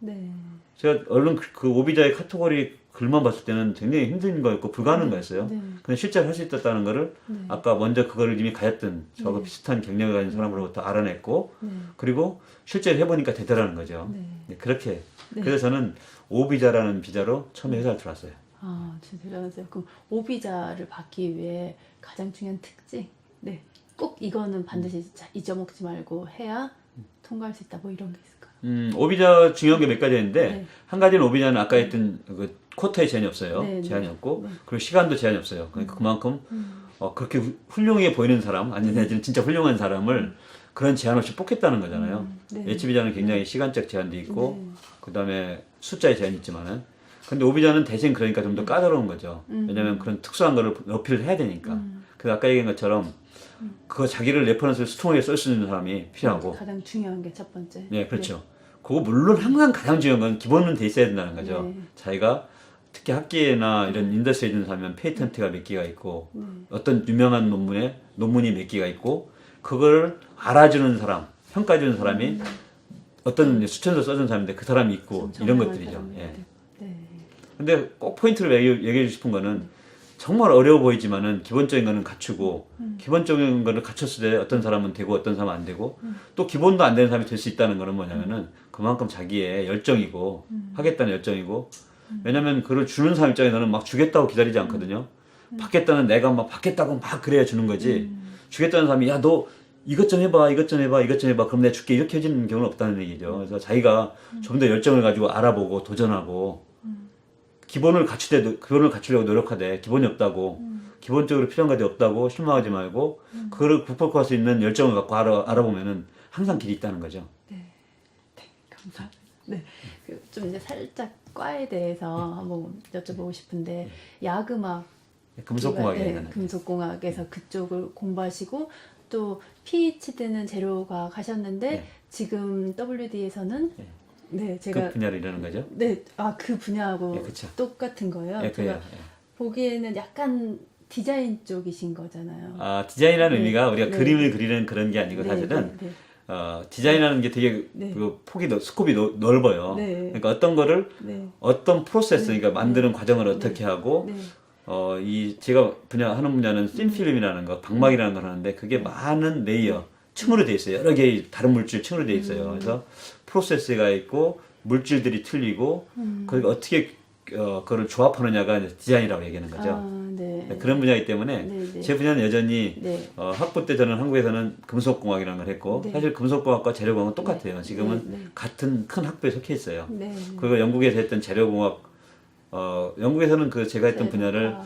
제가 얼른 그 오비자의 카테고리 글만 봤을 때는 굉장히 힘든 거였고 불가능한 거였어요. 근데 실제로 할 수 있었다는 거를 아까 먼저 그거를 이미 가졌던 저하고 비슷한 경력을 가진 사람으로부터 알아냈고 그리고 실제로 해보니까 되더라는 거죠. 그렇게. 그래서 저는 오비자라는 비자로 처음에 회사를 들어왔어요. 진짜 대단하세요. 그럼 오비자를 받기 위해 가장 중요한 특징? 꼭 이거는 반드시 잊어먹지 말고 해야 통과할 수 있다. 뭐 이런 게 있을까요? 오비자 중요한 게 몇 가지 있는데 한 가지는 오비자는 아까 했던 그 쿼터에 제한이 없어요. 제한이 없고 그리고 시간도 제한이 없어요. 그러니까 그만큼 그렇게 훌륭해 보이는 사람 아니면 진짜 훌륭한 사람을 그런 제한 없이 뽑겠다는 거잖아요. H비자는 굉장히 시간적 제한도 있고 그 다음에 숫자의 제한이 있지만은 근데 오비자는 대신 그러니까 좀 더 까다로운 거죠. 왜냐하면 그런 특수한 거를 어필을 해야 되니까. 그래서 아까 얘기한 것처럼 그거 자기를 레퍼런스를 스트롱하게 쓸 수 있는 사람이 필요하고 가장 중요한 게 첫 번째. 네, 그렇죠. 그거 물론 항상 가장 중요한 건 기본은 돼 있어야 된다는 거죠. 자기가 특히 학계나 이런 인더스트리에 있는 사람은 페이턴트가 몇 개가 있고 어떤 유명한 논문이 몇 개가 있고 그걸 알아주는 사람, 평가해주는 사람이 어떤 수천서 써준 사람인데 그 사람이 있고 이런 것들이죠. 근데 꼭 포인트로 얘기해 주고 싶은 거는 정말 어려워 보이지만은 기본적인 거는 갖추고 기본적인 거를 갖췄을 때 어떤 사람은 되고 어떤 사람은 안 되고 또 기본도 안 되는 사람이 될 수 있다는 거는 뭐냐면은 그만큼 자기의 열정이고 하겠다는 열정이고 왜냐면 그걸 주는 사람 입장에서는 막 주겠다고 기다리지 않거든요. 받겠다는 내가 막 받겠다고 막 그래야 주는 거지 주겠다는 사람이 야 너 이것 좀 해봐 그럼 내가 줄게 이렇게 해주는 경우는 없다는 얘기죠. 그래서 자기가 좀 더 열정을 가지고 알아보고 도전하고 기본을 갖추려고 노력하되 기본이 없다고 기본적으로 필요한 것이 없다고 실망하지 말고 그거를 극복할 수 있는 열정을 갖고 알아보면은 항상 길이 있다는 거죠. 감사합니다. 좀 이제 살짝 과에 대해서 한번 여쭤보고 싶은데 야금학 금속공학에서 그쪽을 공부하시고 또 PhD는 재료과학 하셨는데 지금 WD에서는 제가 그 분야로 일하는 거죠? 그 분야하고 똑같은 거예요. 제가 보기에는 약간 디자인 쪽이신 거잖아요. 디자인이라는 의미가 우리가 그림을 그리는 그런 게 아니고 사실은 디자인이라는 게 되게 그 스콥이 넓어요. 그러니까 어떤 거를 어떤 프로세스, 그러니까 만드는 과정을 어떻게 하고 제가 하는 분야는 씬필름이라는 거, 방막이라는 걸 하는데 그게 많은 레이어, 층으로 돼 있어요. 여러 개의 다른 물질 층으로 돼 있어요. 그래서 프로세스가 있고 물질들이 틀리고 그리고 어떻게 그걸 조합하느냐가 디자인이라고 얘기하는 거죠. 그런 분야이기 때문에 제 분야는 여전히 학부 때 저는 한국에서는 금속공학이라는 걸 했고 사실 금속공학과 재료공학은 똑같아요. 지금은 같은 큰 학부에 속해 있어요. 그리고 영국에서 했던 재료공학 영국에서는 제가 했던 분야를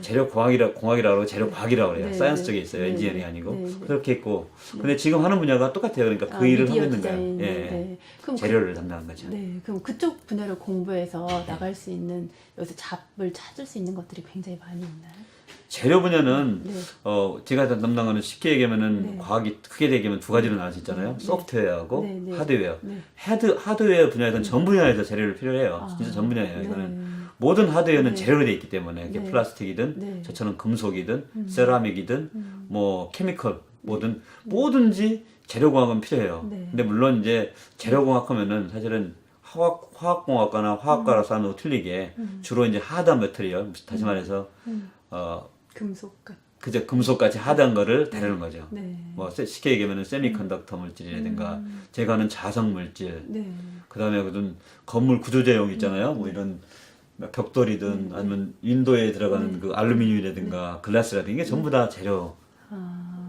재료공학이라고 하고 재료과학이라고 해요. 사이언스 쪽에 있어요. 엔지니어링이 아니고. 그렇게 했고. 근데 지금 하는 분야가 똑같아요. 그러니까 그 일을 하고 있는 거예요. 그럼 재료를 담당한 거죠. 그럼 그쪽 분야를 공부해서 나갈 수 있는, 여기서 잡을 찾을 수 있는 것들이 굉장히 많이 있나요? 재료 분야는 제가 담당하는 쉽게 얘기하면은 과학이 크게 얘기하면 두 가지로 나눌 수 있잖아요. 소프트웨어하고 하드웨어. 하드웨어 분야에서는 전 분야에서 재료를 필요해요. 진짜 전 분야예요. 이거는 모든 하드웨어는 재료로 되어 있기 때문에 이게 플라스틱이든 저처럼 금속이든 세라믹이든 뭐 케미컬 뭐든지 재료공학은 필요해요. 근데 물론 이제 재료공학 하면은 사실은 화학공학과나 화학과라서 하는 거 틀리게 주로 이제 하드한 메탈이요. 다시 말해서 금속 같. 그저 금속같이 하드한 거를 다루는 거죠. 네. 뭐 쉽게 얘기하면 세미컨덕터 물질이라든가 제가 하는 자석 물질, 네. 그다음에 무슨 건물 구조제형 있잖아요. 뭐 이런 벽돌이든 아니면 인도에 들어가는 그 알루미늄이라든가 글라스라든가 이게 전부 다 재료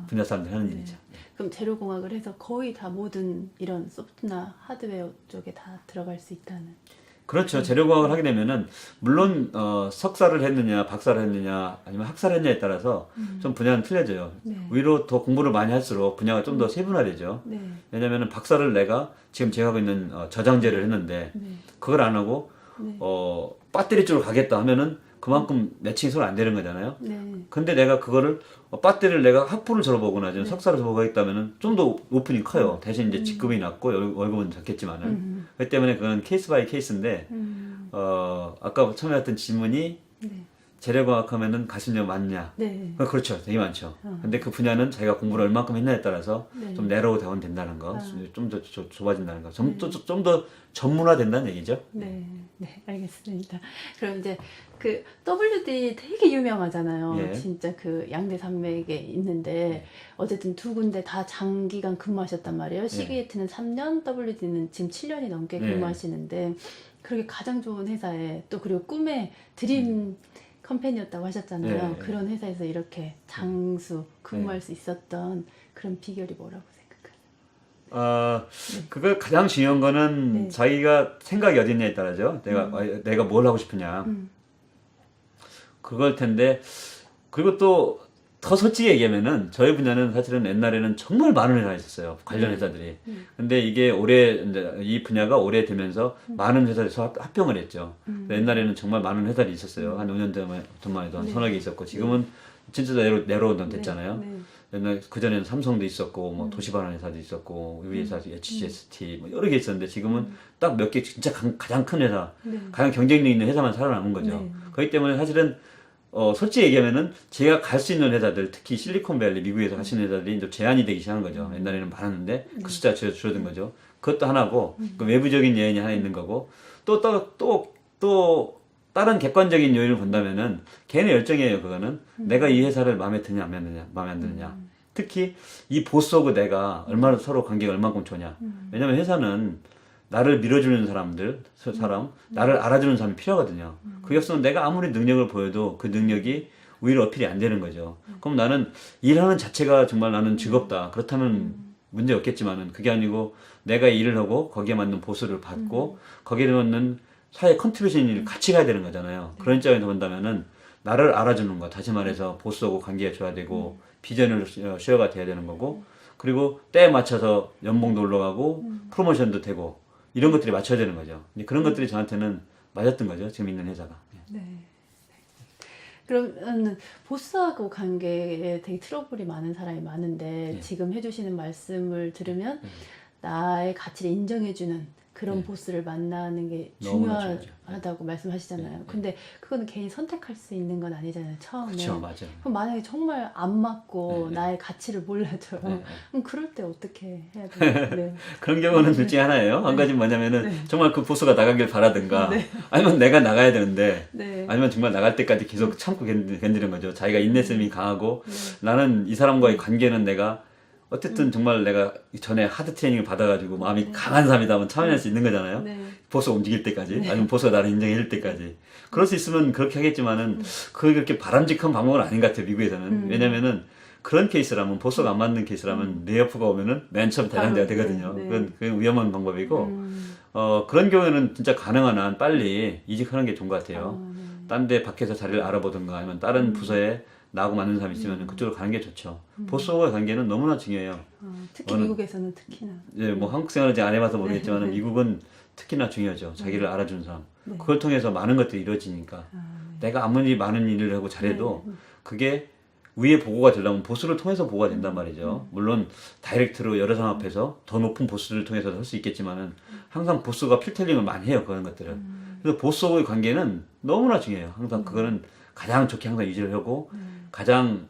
분야 사람들이 하는 일이죠. 그럼 재료공학을 해서 거의 다 모든 이런 소프트나 하드웨어 쪽에 다 들어갈 수 있다는. 그렇죠. 재료공학을 하게 되면은 물론 석사를 했느냐, 박사를 했느냐, 아니면 학사를 했느냐에 따라서 좀 분야는 틀려져요. 네. 오히려 더 공부를 많이 할수록 분야가 좀 더 세분화되죠. 네. 왜냐면은 박사를 내가 지금 제가 하고 있는 저장재를 했는데 네. 그걸 안 하고 네. 배터리 쪽으로 가겠다 하면은 그만큼 매칭이 서로 안 되는 거잖아요. 네. 근데 내가 그거를 배터리를 내가 학부를 졸업하거나 지금 석사를 졸업하겠다면은 좀 더 오픈이 커요. 대신 이제 직급이 낮고 월급은 적겠지만은 그렇기 때문에 그건 케이스 바이 케이스인데 아까 처음에 했던 질문이 네. 재료공학 하면은 가슴력 많냐? 네. 그렇죠. 되게 많죠. 근데 그 분야는 자기가 공부를 얼마큼 했냐에 따라서 네. 좀 내로우 다운 된다는 거, 좀 더 좁아진다는 거, 좀 더 전문화 된다는 얘기죠. 네, 네, 알겠습니다. 그럼 이제 그 WD 되게 유명하잖아요. 예. 진짜 그 양대 산맥에 있는데 어쨌든 두 군데 다 장기간 근무하셨단 말이에요. 시게이트는 3년, WD는 지금 7년이 넘게 예. 근무하시는데 그렇게 가장 좋은 회사에 또 그리고 꿈의 드림 컴퍼니였다고 하셨잖아요. 예. 그런 회사에서 이렇게 장수 근무할 수 있었던 그런 비결이 뭐라고 생각하세요? 그걸 가장 중요한 거는 네. 자기가 생각이 어디 있냐에 따라죠. 내가 뭘 하고 싶으냐. 그걸 텐데, 그리고 또 더 솔직히 얘기하면은 저희 분야는 사실은 옛날에는 정말 많은 회사가 있었어요. 관련 회사들이. 근데 이게 이제 이 분야가 오래되면서 많은 회사에서 합병을 했죠. 옛날에는 정말 많은 회사들이 있었어요. 한 5년 전만 해도 한 서너 개 있었고, 지금은 진짜 내로우던 됐잖아요. 네. 옛날 그전에는 삼성도 있었고 뭐 도시반환 회사도 있었고 우리 회사 HGST 뭐 여러 개 있었는데 지금은 딱 몇 개 진짜 가장 큰 회사, 네. 가장 경쟁력 있는 회사만 살아남은 거죠. 네. 그렇기 때문에 사실은 솔직히 얘기하면은 제가 갈 수 있는 회사들, 특히 실리콘밸리 미국에서 갈 수 있는 회사들이 이제 제한이 되기 시작한 거죠. 옛날에는 많았는데 그 숫자가 줄어든 거죠. 그것도 하나고 그 외부적인 요인이 하나 있는 거고 또 다른 객관적인 요인을 본다면은 걔네 열정이에요. 그거는 내가 이 회사를 마음에 드냐 마음에 안 드느냐. 특히 이 보스하고 내가 얼마나 서로 관계가 얼마큼 좋냐. 왜냐면 회사는 나를 밀어주는 사람, 나를 알아주는 사람이 필요하거든요. 그게 없으면 내가 아무리 능력을 보여도 그 능력이 오히려 어필이 안 되는 거죠. 그럼 나는 일하는 자체가 정말 나는 즐겁다. 그렇다면 문제 없겠지만은 그게 아니고 내가 일을 하고 거기에 맞는 보수를 받고 거기에 맞는 사회 컨트리뷰션을 같이 가야 되는 거잖아요. 그런 입장에서 본다면은 나를 알아주는 거, 다시 말해서 보스하고 관계가 좋아야 되고 비전을 쉐어가 돼야 되는 거고 그리고 때에 맞춰서 연봉도 올라가고 프로모션도 되고 이런 것들이 맞춰야 되는 거죠. 근데 그런 것들이 저한테는 맞았던 거죠. 지금 있는 회사가. 네. 그러면 보스하고 관계에 되게 트러블이 많은 사람이 많은데 지금 해주시는 말씀을 들으면 나의 가치를 인정해주는 그런 보스를 만나는 게 너무나 중요하죠. 중요하다고 말씀하시잖아요. 근데 그거는 개인이 선택할 수 있는 건 아니잖아요. 처음에. 그렇죠, 맞아요. 그럼 만약에 정말 안 맞고 나의 가치를 몰라줘요. 네. 그럼 그럴 때 어떻게 해야 돼요? 네. 그런 경우는 둘 중에 하나예요. 한 가지는 뭐냐면은 정말 그 보스가 나가길 바라든가 아니면 내가 나가야 되는데 네. 아니면 정말 나갈 때까지 계속 참고 견디는 거죠. 자기가 인내심이 강하고 나는 이 사람과의 관계는 내가 어쨌든 정말 내가 전에 하드 트레이닝을 받아가지고 마음이 강한 사람이다 하면 참여할 수 있는 거잖아요. 네. 보스가 움직일 때까지 아니면 보스가 나를 인정해 줄 때까지 그럴 수 있으면 그렇게 하겠지만은 그게 그렇게 바람직한 방법은 아닌 것 같아요. 미국에서는. 왜냐면은 그런 케이스라면 보스가 안 맞는 케이스라면 레이오프가 오면은 맨 처음 대단한 데가 되거든요. 네. 그건 위험한 방법이고 그런 경우에는 진짜 가능한 한 빨리 이직하는 게 좋은 것 같아요. 딴 데 밖에서 자리를 알아보든가 아니면 다른 부서에 나하고 맞는 사람이 있으면 그쪽으로 가는 게 좋죠. 보스와의 관계는 너무나 중요해요. 특히 미국에서는 특히나. 예, 뭐 한국 생활을 제가 안 해봐서 모르겠지만 미국은 특히나 중요하죠. 자기를 알아주는 사람. 그걸 통해서 많은 것들이 이루어지니까 내가 아무리 많은 일을 하고 잘해도 그게 위에 보고가 되려면 보스를 통해서 보고가 된단 말이죠. 물론 다이렉트로 여러 사람 앞에서 더 높은 보스를 통해서 할 수 있겠지만은 항상 보스가 필터링을 많이 해요. 그런 것들을. 그래서 보스와의 관계는 너무나 중요해요. 항상 그거는 가장 좋게 항상 유지를 하고 가장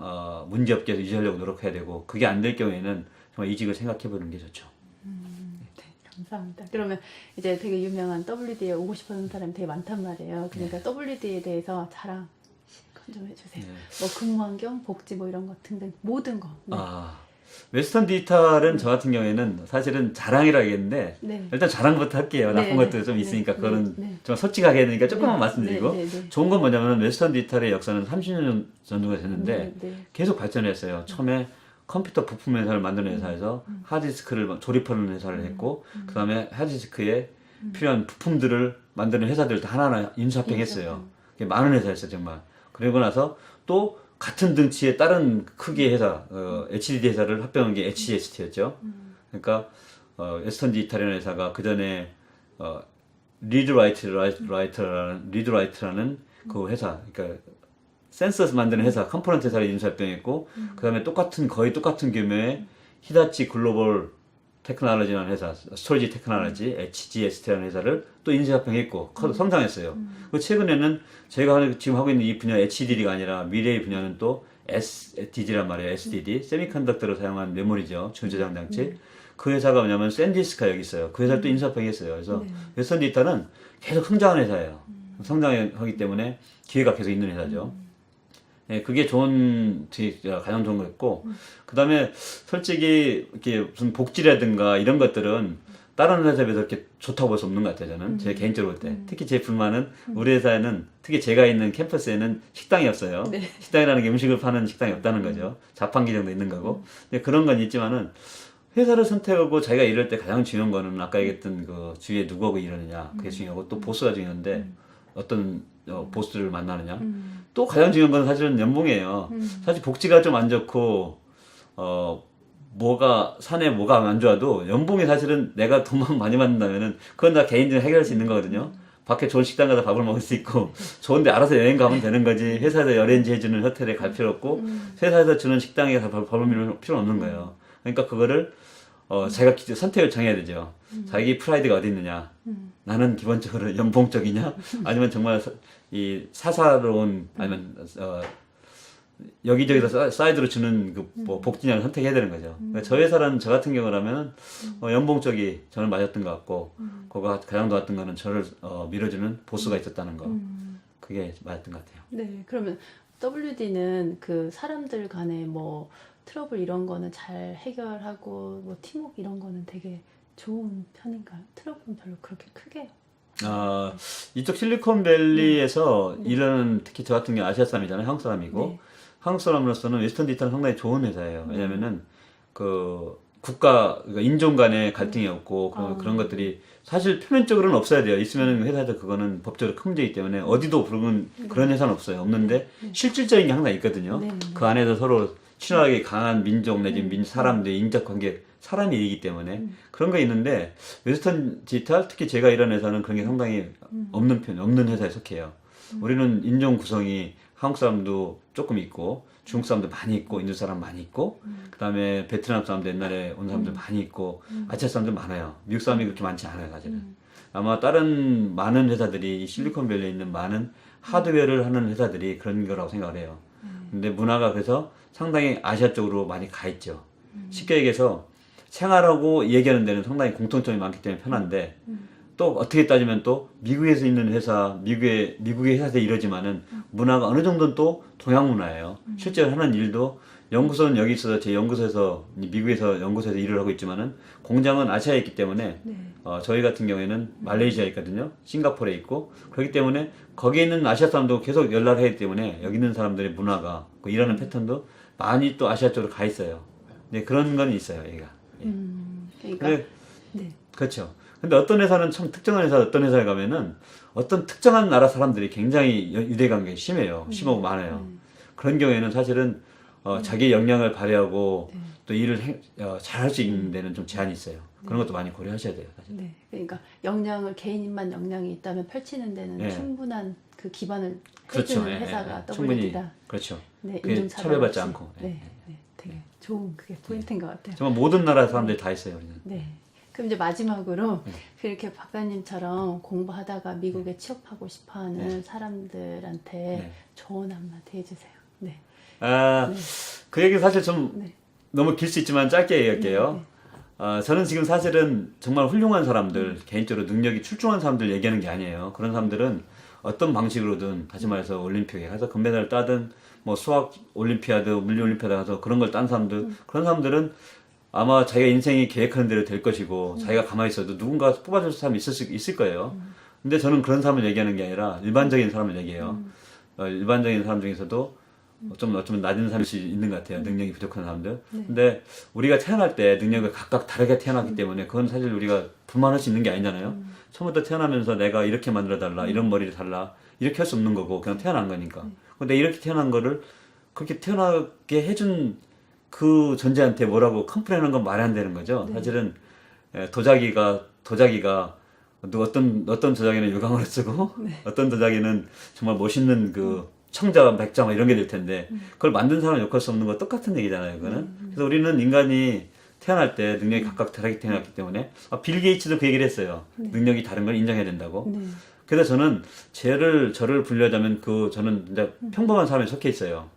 문제없게 유지하려고 노력해야 되고 그게 안 될 경우에는 정말 이직을 생각해 보는 게 좋죠. 네, 감사합니다. 그러면 이제 되게 유명한 WD에 오고 싶어하는 사람이 되게 많단 말이에요. 그러니까 WD에 대해서 자랑 실컷 좀 해주세요. 네. 뭐 근무 환경, 복지 뭐 이런 것 등등 모든 거. 네. 웨스턴 디지털은 저 같은 경우에는 사실은 자랑이라겠는데 네. 일단 자랑부터 할게요. 네, 나쁜 네, 것도 좀 네, 있으니까 네, 그거는 네. 좀 솔직하게 해야 되니까 조금만 네, 말씀드리고 네, 네, 네. 좋은 건 뭐냐면 웨스턴 디지털의 역사는 30년 정도가 됐는데 네, 네. 계속 발전했어요. 처음에 컴퓨터 부품 회사를 만드는 회사에서 하드디스크를 조립하는 회사를 했고 그 다음에 하드디스크에 필요한 부품들을 만드는 회사들 다 하나하나 인수합병했어요. 그게 많은 회사였어요 정말. 그리고 나서 또 같은 등치의 다른 크기의 회사 HDD 회사를 합병한 게 HGST였죠. 그러니까 웨스턴 디지털이라는 회사가 그 전에 리드라이트라는 그 회사, 그러니까 센서스 만드는 회사, 컴포넌트 회사를 인수합병했고, 그 다음에 거의 똑같은 규모의 히다치 글로벌 테크놀로지라는 회사, 스토리지 테크놀로지, HGST라는 회사를 또 인수합병했고, 성장했어요. 그 최근에는 저희가 지금 하고 있는 이 분야 HDD가 아니라 미래의 분야는 또 SDD란 말이에요. SDD, 세미컨덕터를 사용한 메모리죠. 중저장 장치. 그 회사가 뭐냐면 샌디스크가 여기 있어요. 그 회사를 또 인수합병했어요. 그래서 웨스턴 디지털은 계속 성장하는 회사예요. 성장하기 때문에 기회가 계속 있는 회사죠. 예, 그게 가장 좋은 거였고, 그 다음에 솔직히 이렇게 무슨 복지라든가 이런 것들은 다른 회사에 비해서 이렇게 좋다고 볼 수 없는 것 같아요, 저는. 제 개인적으로 볼 때. 특히 제 불만은 우리 회사에는, 특히 제가 있는 캠퍼스에는 식당이 없어요. 네. 식당이라는 게 음식을 파는 식당이 없다는 거죠. 자판기 정도 있는 거고. 근데 그런 건 있지만은 회사를 선택하고 자기가 일할 때 가장 중요한 거는 아까 얘기했던 그 주위에 누구하고 일하느냐. 그게 중요하고 또 보스가 중요한데 어떤 보스를 만나느냐. 또 가장 중요한 건 사실은 연봉이에요. 사실 복지가 좀 안 좋고, 산에 뭐가 안 좋아도 연봉이 사실은 내가 돈만 많이 받는다면은 그건 다 개인적으로 해결할 수 있는 거거든요. 밖에 좋은 식당 가서 밥을 먹을 수 있고, 좋은데 알아서 여행 가면 되는 거지. 회사에서 여렌지 해주는 호텔에 갈 필요 없고, 회사에서 주는 식당에 가서 밥을 먹을 필요는 없는 거예요. 그러니까 그거를, 자기가 선택을 정해야 되죠. 자기 프라이드가 어디 있느냐. 나는 기본적으로 연봉적이냐? 아니면 정말 이 사사로운, 아니면, 여기저기서 사이드로 주는 뭐 복지냐를 선택해야 되는 거죠. 그러니까 저 회사는 저 같은 경우라면 연봉 쪽이 저는 맞았던 것 같고, 그거가 가장 좋았던 거는 저를 밀어주는 보스가 있었다는 거. 그게 맞았던 것 같아요. 네, 그러면 WD는 그 사람들 간에 뭐 트러블 이런 거는 잘 해결하고 뭐 팀워크 이런 거는 되게 좋은 편인가요? 트러블은 별로 그렇게 크게 이쪽 실리콘밸리에서 일하는 특히 저 같은 경우 아시아 사람이잖아요. 한국 사람이고. 네. 한국 사람으로서는 웨스턴 디지털은 상당히 좋은 회사예요. 왜냐면은 그러니까 인종 간의 갈등이 없고 그런 것들이 사실 표면적으로는 없어야 돼요. 있으면 회사에서 그거는 법적으로 큰 문제이기 때문에 어디도 그런 회사는 없어요. 없는데 실질적인 게 항상 있거든요. 그 안에서 서로 친화력이 강한 민족 내지 사람들의 인적 관계 사람이 기 때문에 그런 거 있는데 웨스턴 디지털 특히 제가 일하는 회사는 그런 게 상당히 없는 회사에 속해요. 우리는 인종 구성이 한국 사람도 조금 있고 중국 사람도 많이 있고 인도 사람 많이 있고 그다음에 베트남 사람도 옛날에 온 사람들 많이 있고 아시아 사람들 많아요. 미국 사람이 그렇게 많지 않아요, 사실은. 아마 다른 많은 회사들이 이 실리콘밸리에 있는 많은 하드웨어를 하는 회사들이 그런 거라고 생각을 해요. 근데 문화가 그래서 상당히 아시아 쪽으로 많이 가 있죠. 쉽게 얘기해서 생활하고 얘기하는 데는 상당히 공통점이 많기 때문에 편한데 또 어떻게 따지면 또 미국에서 있는 회사, 미국의 회사에서 이러지만은 문화가 어느 정도는 또 동양 문화예요. 실제로 하는 일도 연구소는 여기 있어서 제 연구소에서 미국에서 연구소에서 일을 하고 있지만은 공장은 아시아에 있기 때문에 저희 같은 경우에는 말레이시아에 있거든요. 싱가포르에 있고 그렇기 때문에 거기에 있는 아시아 사람도 계속 연락을 하기 때문에 여기 있는 사람들의 문화가 그 일하는 패턴도 많이 또 아시아 쪽으로 가 있어요. 네, 그런 건 있어요, 여기가. 그러니까 네. 그렇죠. 근데 어떤 회사는 참 특정한 회사, 어떤 회사에 가면은 어떤 특정한 나라 사람들이 굉장히 유대관계가 심해요. 심하고 많아요. 그런 경우에는 사실은 자기 역량을 발휘하고 또 일을 잘할 수 있는 데는 좀 제한이 있어요. 그런 것도 많이 고려하셔야 돼요. 사실. 네. 그러니까 개인만 역량이 있다면 펼치는 데는 충분한 그 기반을 해주는 회사가 WD다. 그렇죠. 네, 그게 차별받지 않고. 네, 되게 좋은 그게 포인트인 것 같아요. 정말 모든 나라 사람들이 다 있어요. 우리는. 네. 그럼 이제 마지막으로 그렇게 박사님처럼 공부하다가 미국에 취업하고 싶어하는 사람들한테 조언 한마디 해주세요. 네. 그 얘기 사실 좀 너무 길 수 있지만 짧게 얘기할게요. 저는 지금 사실은 정말 훌륭한 사람들, 개인적으로 능력이 출중한 사람들 얘기하는 게 아니에요. 그런 사람들은 어떤 방식으로든, 다시 말해서 올림픽에 가서 금메달을 따든, 뭐 수학 올림피아드, 물리 올림피아드 가서 그런 걸 딴 사람들, 그런 사람들은 아마 자기가 인생이 계획하는 대로 될 것이고, 자기가 가만히 있어도 누군가 뽑아줄 사람이 있을 거예요. 근데 저는 그런 사람을 얘기하는 게 아니라 일반적인 사람을 얘기해요. 일반적인 사람 중에서도 좀 어쩌면 낮은 사람이 있는 것 같아요. 능력이 부족한 사람들. 근데 우리가 태어날 때 능력을 각각 다르게 태어났기 때문에 그건 사실 우리가 불만할 수 있는 게 아니잖아요. 처음부터 태어나면서 내가 이렇게 만들어달라, 이런 머리를 달라, 이렇게 할 수 없는 거고 그냥 태어난 거니까. 근데 이렇게 태어난 거를 그렇게 태어나게 해준 그 존재한테 뭐라고 컴플레인하는 건 말이 안 되는 거죠. 사실은 도자기가 어떤 도자기는 유광으로 쓰고 어떤 도자기는 정말 멋있는 그 청자, 백자 뭐 이런 게 될 텐데 그걸 만든 사람은 욕할 수 없는 거 똑같은 얘기잖아요. 그거는. 그래서 우리는 인간이 태어날 때 능력이 각각 다르게 태어났기 때문에 빌 게이츠도 그 얘기를 했어요. 능력이 다른 걸 인정해야 된다고. 그래서 저는 저를 분류하자면 저는 이제 평범한 사람에 속해 있어요.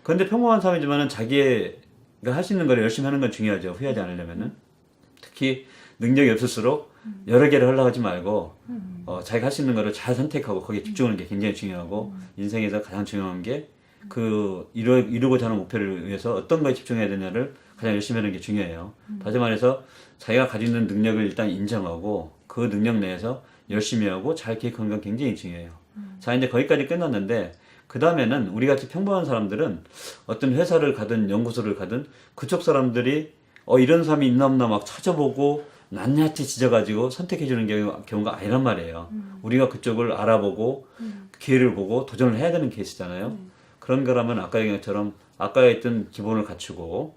그런데 평범한 사람이지만은 자기가 할 수 있는 걸 열심히 하는 건 중요하죠. 후회하지 않으려면은. 특히 능력이 없을수록 여러 개를 하려고 하지 말고 자기가 할 수 있는 거를 잘 선택하고 거기에 집중하는 게 굉장히 중요하고 인생에서 가장 중요한 게 이루고자 하는 목표를 위해서 어떤 거에 집중해야 되냐를 가장 열심히 하는 게 중요해요. 다시 말해서 자기가 가지고 있는 능력을 일단 인정하고 그 능력 내에서 열심히 하고 잘 계획하는 건 굉장히 중요해요. 자, 이제 거기까지 끝났는데 그 다음에는 우리 같이 평범한 사람들은 어떤 회사를 가든 연구소를 가든 그쪽 사람들이 이런 사람이 있나 없나 막 찾아보고 낱낱이 지져가지고 선택해주는 경우가 아니란 말이에요. 우리가 그쪽을 알아보고 기회를 보고 도전을 해야 되는 케이스잖아요. 그런 거라면 아까 얘기한 것처럼 아까 했던 기본을 갖추고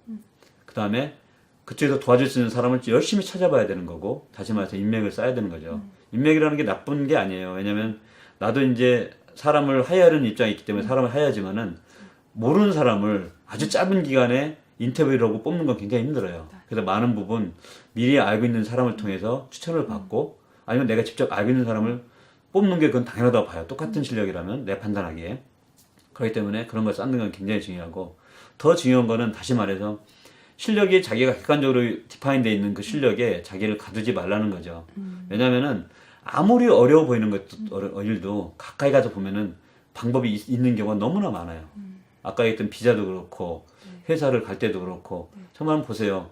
그 다음에 그쪽에서 도와줄 수 있는 사람을 열심히 찾아봐야 되는 거고 다시 말해서 인맥을 쌓아야 되는 거죠. 인맥이라는 게 나쁜 게 아니에요. 왜냐면 나도 이제 사람을 하야하는 입장이 있기 때문에 사람을 하야하지만은 모르는 사람을 아주 짧은 기간에 인터뷰를 하고 뽑는 건 굉장히 힘들어요. 그래서 많은 부분 미리 알고 있는 사람을 통해서 추천을 받고 아니면 내가 직접 알고 있는 사람을 뽑는 게 그건 당연하다고 봐요. 똑같은 실력이라면 내 판단하기에. 그렇기 때문에 그런 걸 쌓는 건 굉장히 중요하고 더 중요한 거는 다시 말해서 실력이 자기가 객관적으로 디파인되어 있는 그 실력에 자기를 가두지 말라는 거죠. 왜냐면은 아무리 어려워 보이는 일도 가까이 가서 보면은 방법이 있는 경우가 너무나 많아요. 아까 했던 비자도 그렇고 회사를 갈 때도 그렇고 정말 한번 보세요.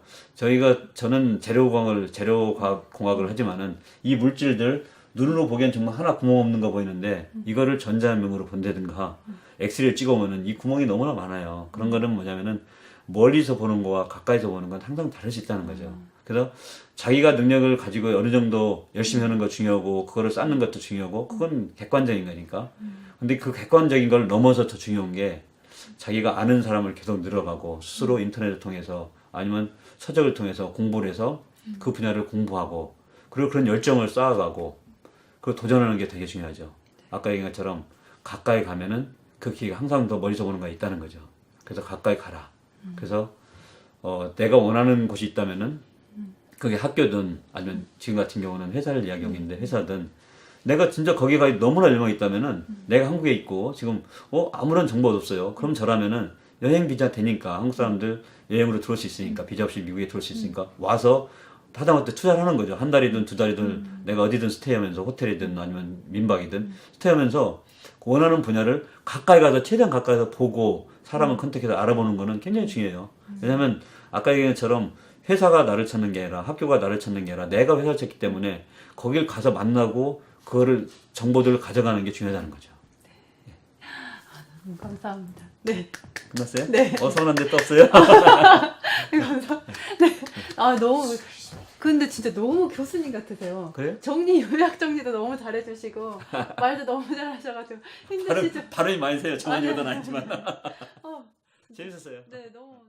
저는 재료공학을 하지만은 이 물질들 눈으로 보기엔 정말 하나 구멍 없는 거 보이는데 이거를 전자현명으로 본다든가 엑스레이를 찍어보면은 이 구멍이 너무나 많아요. 그런 거는 뭐냐면은 멀리서 보는 거와 가까이서 보는 건 항상 다를 수 있다는 거죠. 그래서 자기가 능력을 가지고 어느 정도 열심히 하는 거 중요하고 그거를 쌓는 것도 중요하고 그건 객관적인 거니까. 근데 그 객관적인 걸 넘어서 더 중요한 게 자기가 아는 사람을 계속 늘어가고 스스로 인터넷을 통해서 아니면 서적을 통해서 공부를 해서 그 분야를 공부하고 그리고 그런 열정을 쌓아가고 그리고 도전하는 게 되게 중요하죠. 아까 얘기한 것처럼 가까이 가면은 그 기회가 항상 더 멀리서 보는 거가 있다는 거죠. 그래서 가까이 가라. 그래서 내가 원하는 곳이 있다면은 그게 학교든 아니면 지금 같은 경우는 회사를 이야기하고 있는데 회사든 내가 진짜 거기가 너무나 열망이 있다면은 내가 한국에 있고 지금 아무런 정보도 없어요. 그럼 저라면은 여행 비자 되니까 한국 사람들 여행으로 들어올 수 있으니까 비자 없이 미국에 들어올 수 있으니까 와서 하다못해 투자를 하는 거죠. 한 달이든 두 달이든 내가 어디든 스테이하면서 호텔이든 아니면 민박이든 스테이하면서 원하는 분야를 가까이 가서 최대한 가까이서 보고 사람을 컨택해서 알아보는 거는 굉장히 중요해요. 왜냐하면 아까 얘기한 것처럼 회사가 나를 찾는 게 아니라 학교가 나를 찾는 게 아니라 내가 회사를 찾기 때문에 거길 가서 만나고 그거를 정보들을 가져가는 게 중요하다는 거죠. 감사합니다. 네. 끝났어요? 네. 서운한데 또 없어요? 감사합니다. 네. 너무 근데 진짜 너무 교수님 같으세요. 그래요? 요약 정리도 너무 잘해주시고 말도 너무 잘하셔가지고 힘드시죠? 발음이 많이 세요. 정한이보다는 아니지만. 어, 재밌었어요. 네, 너무.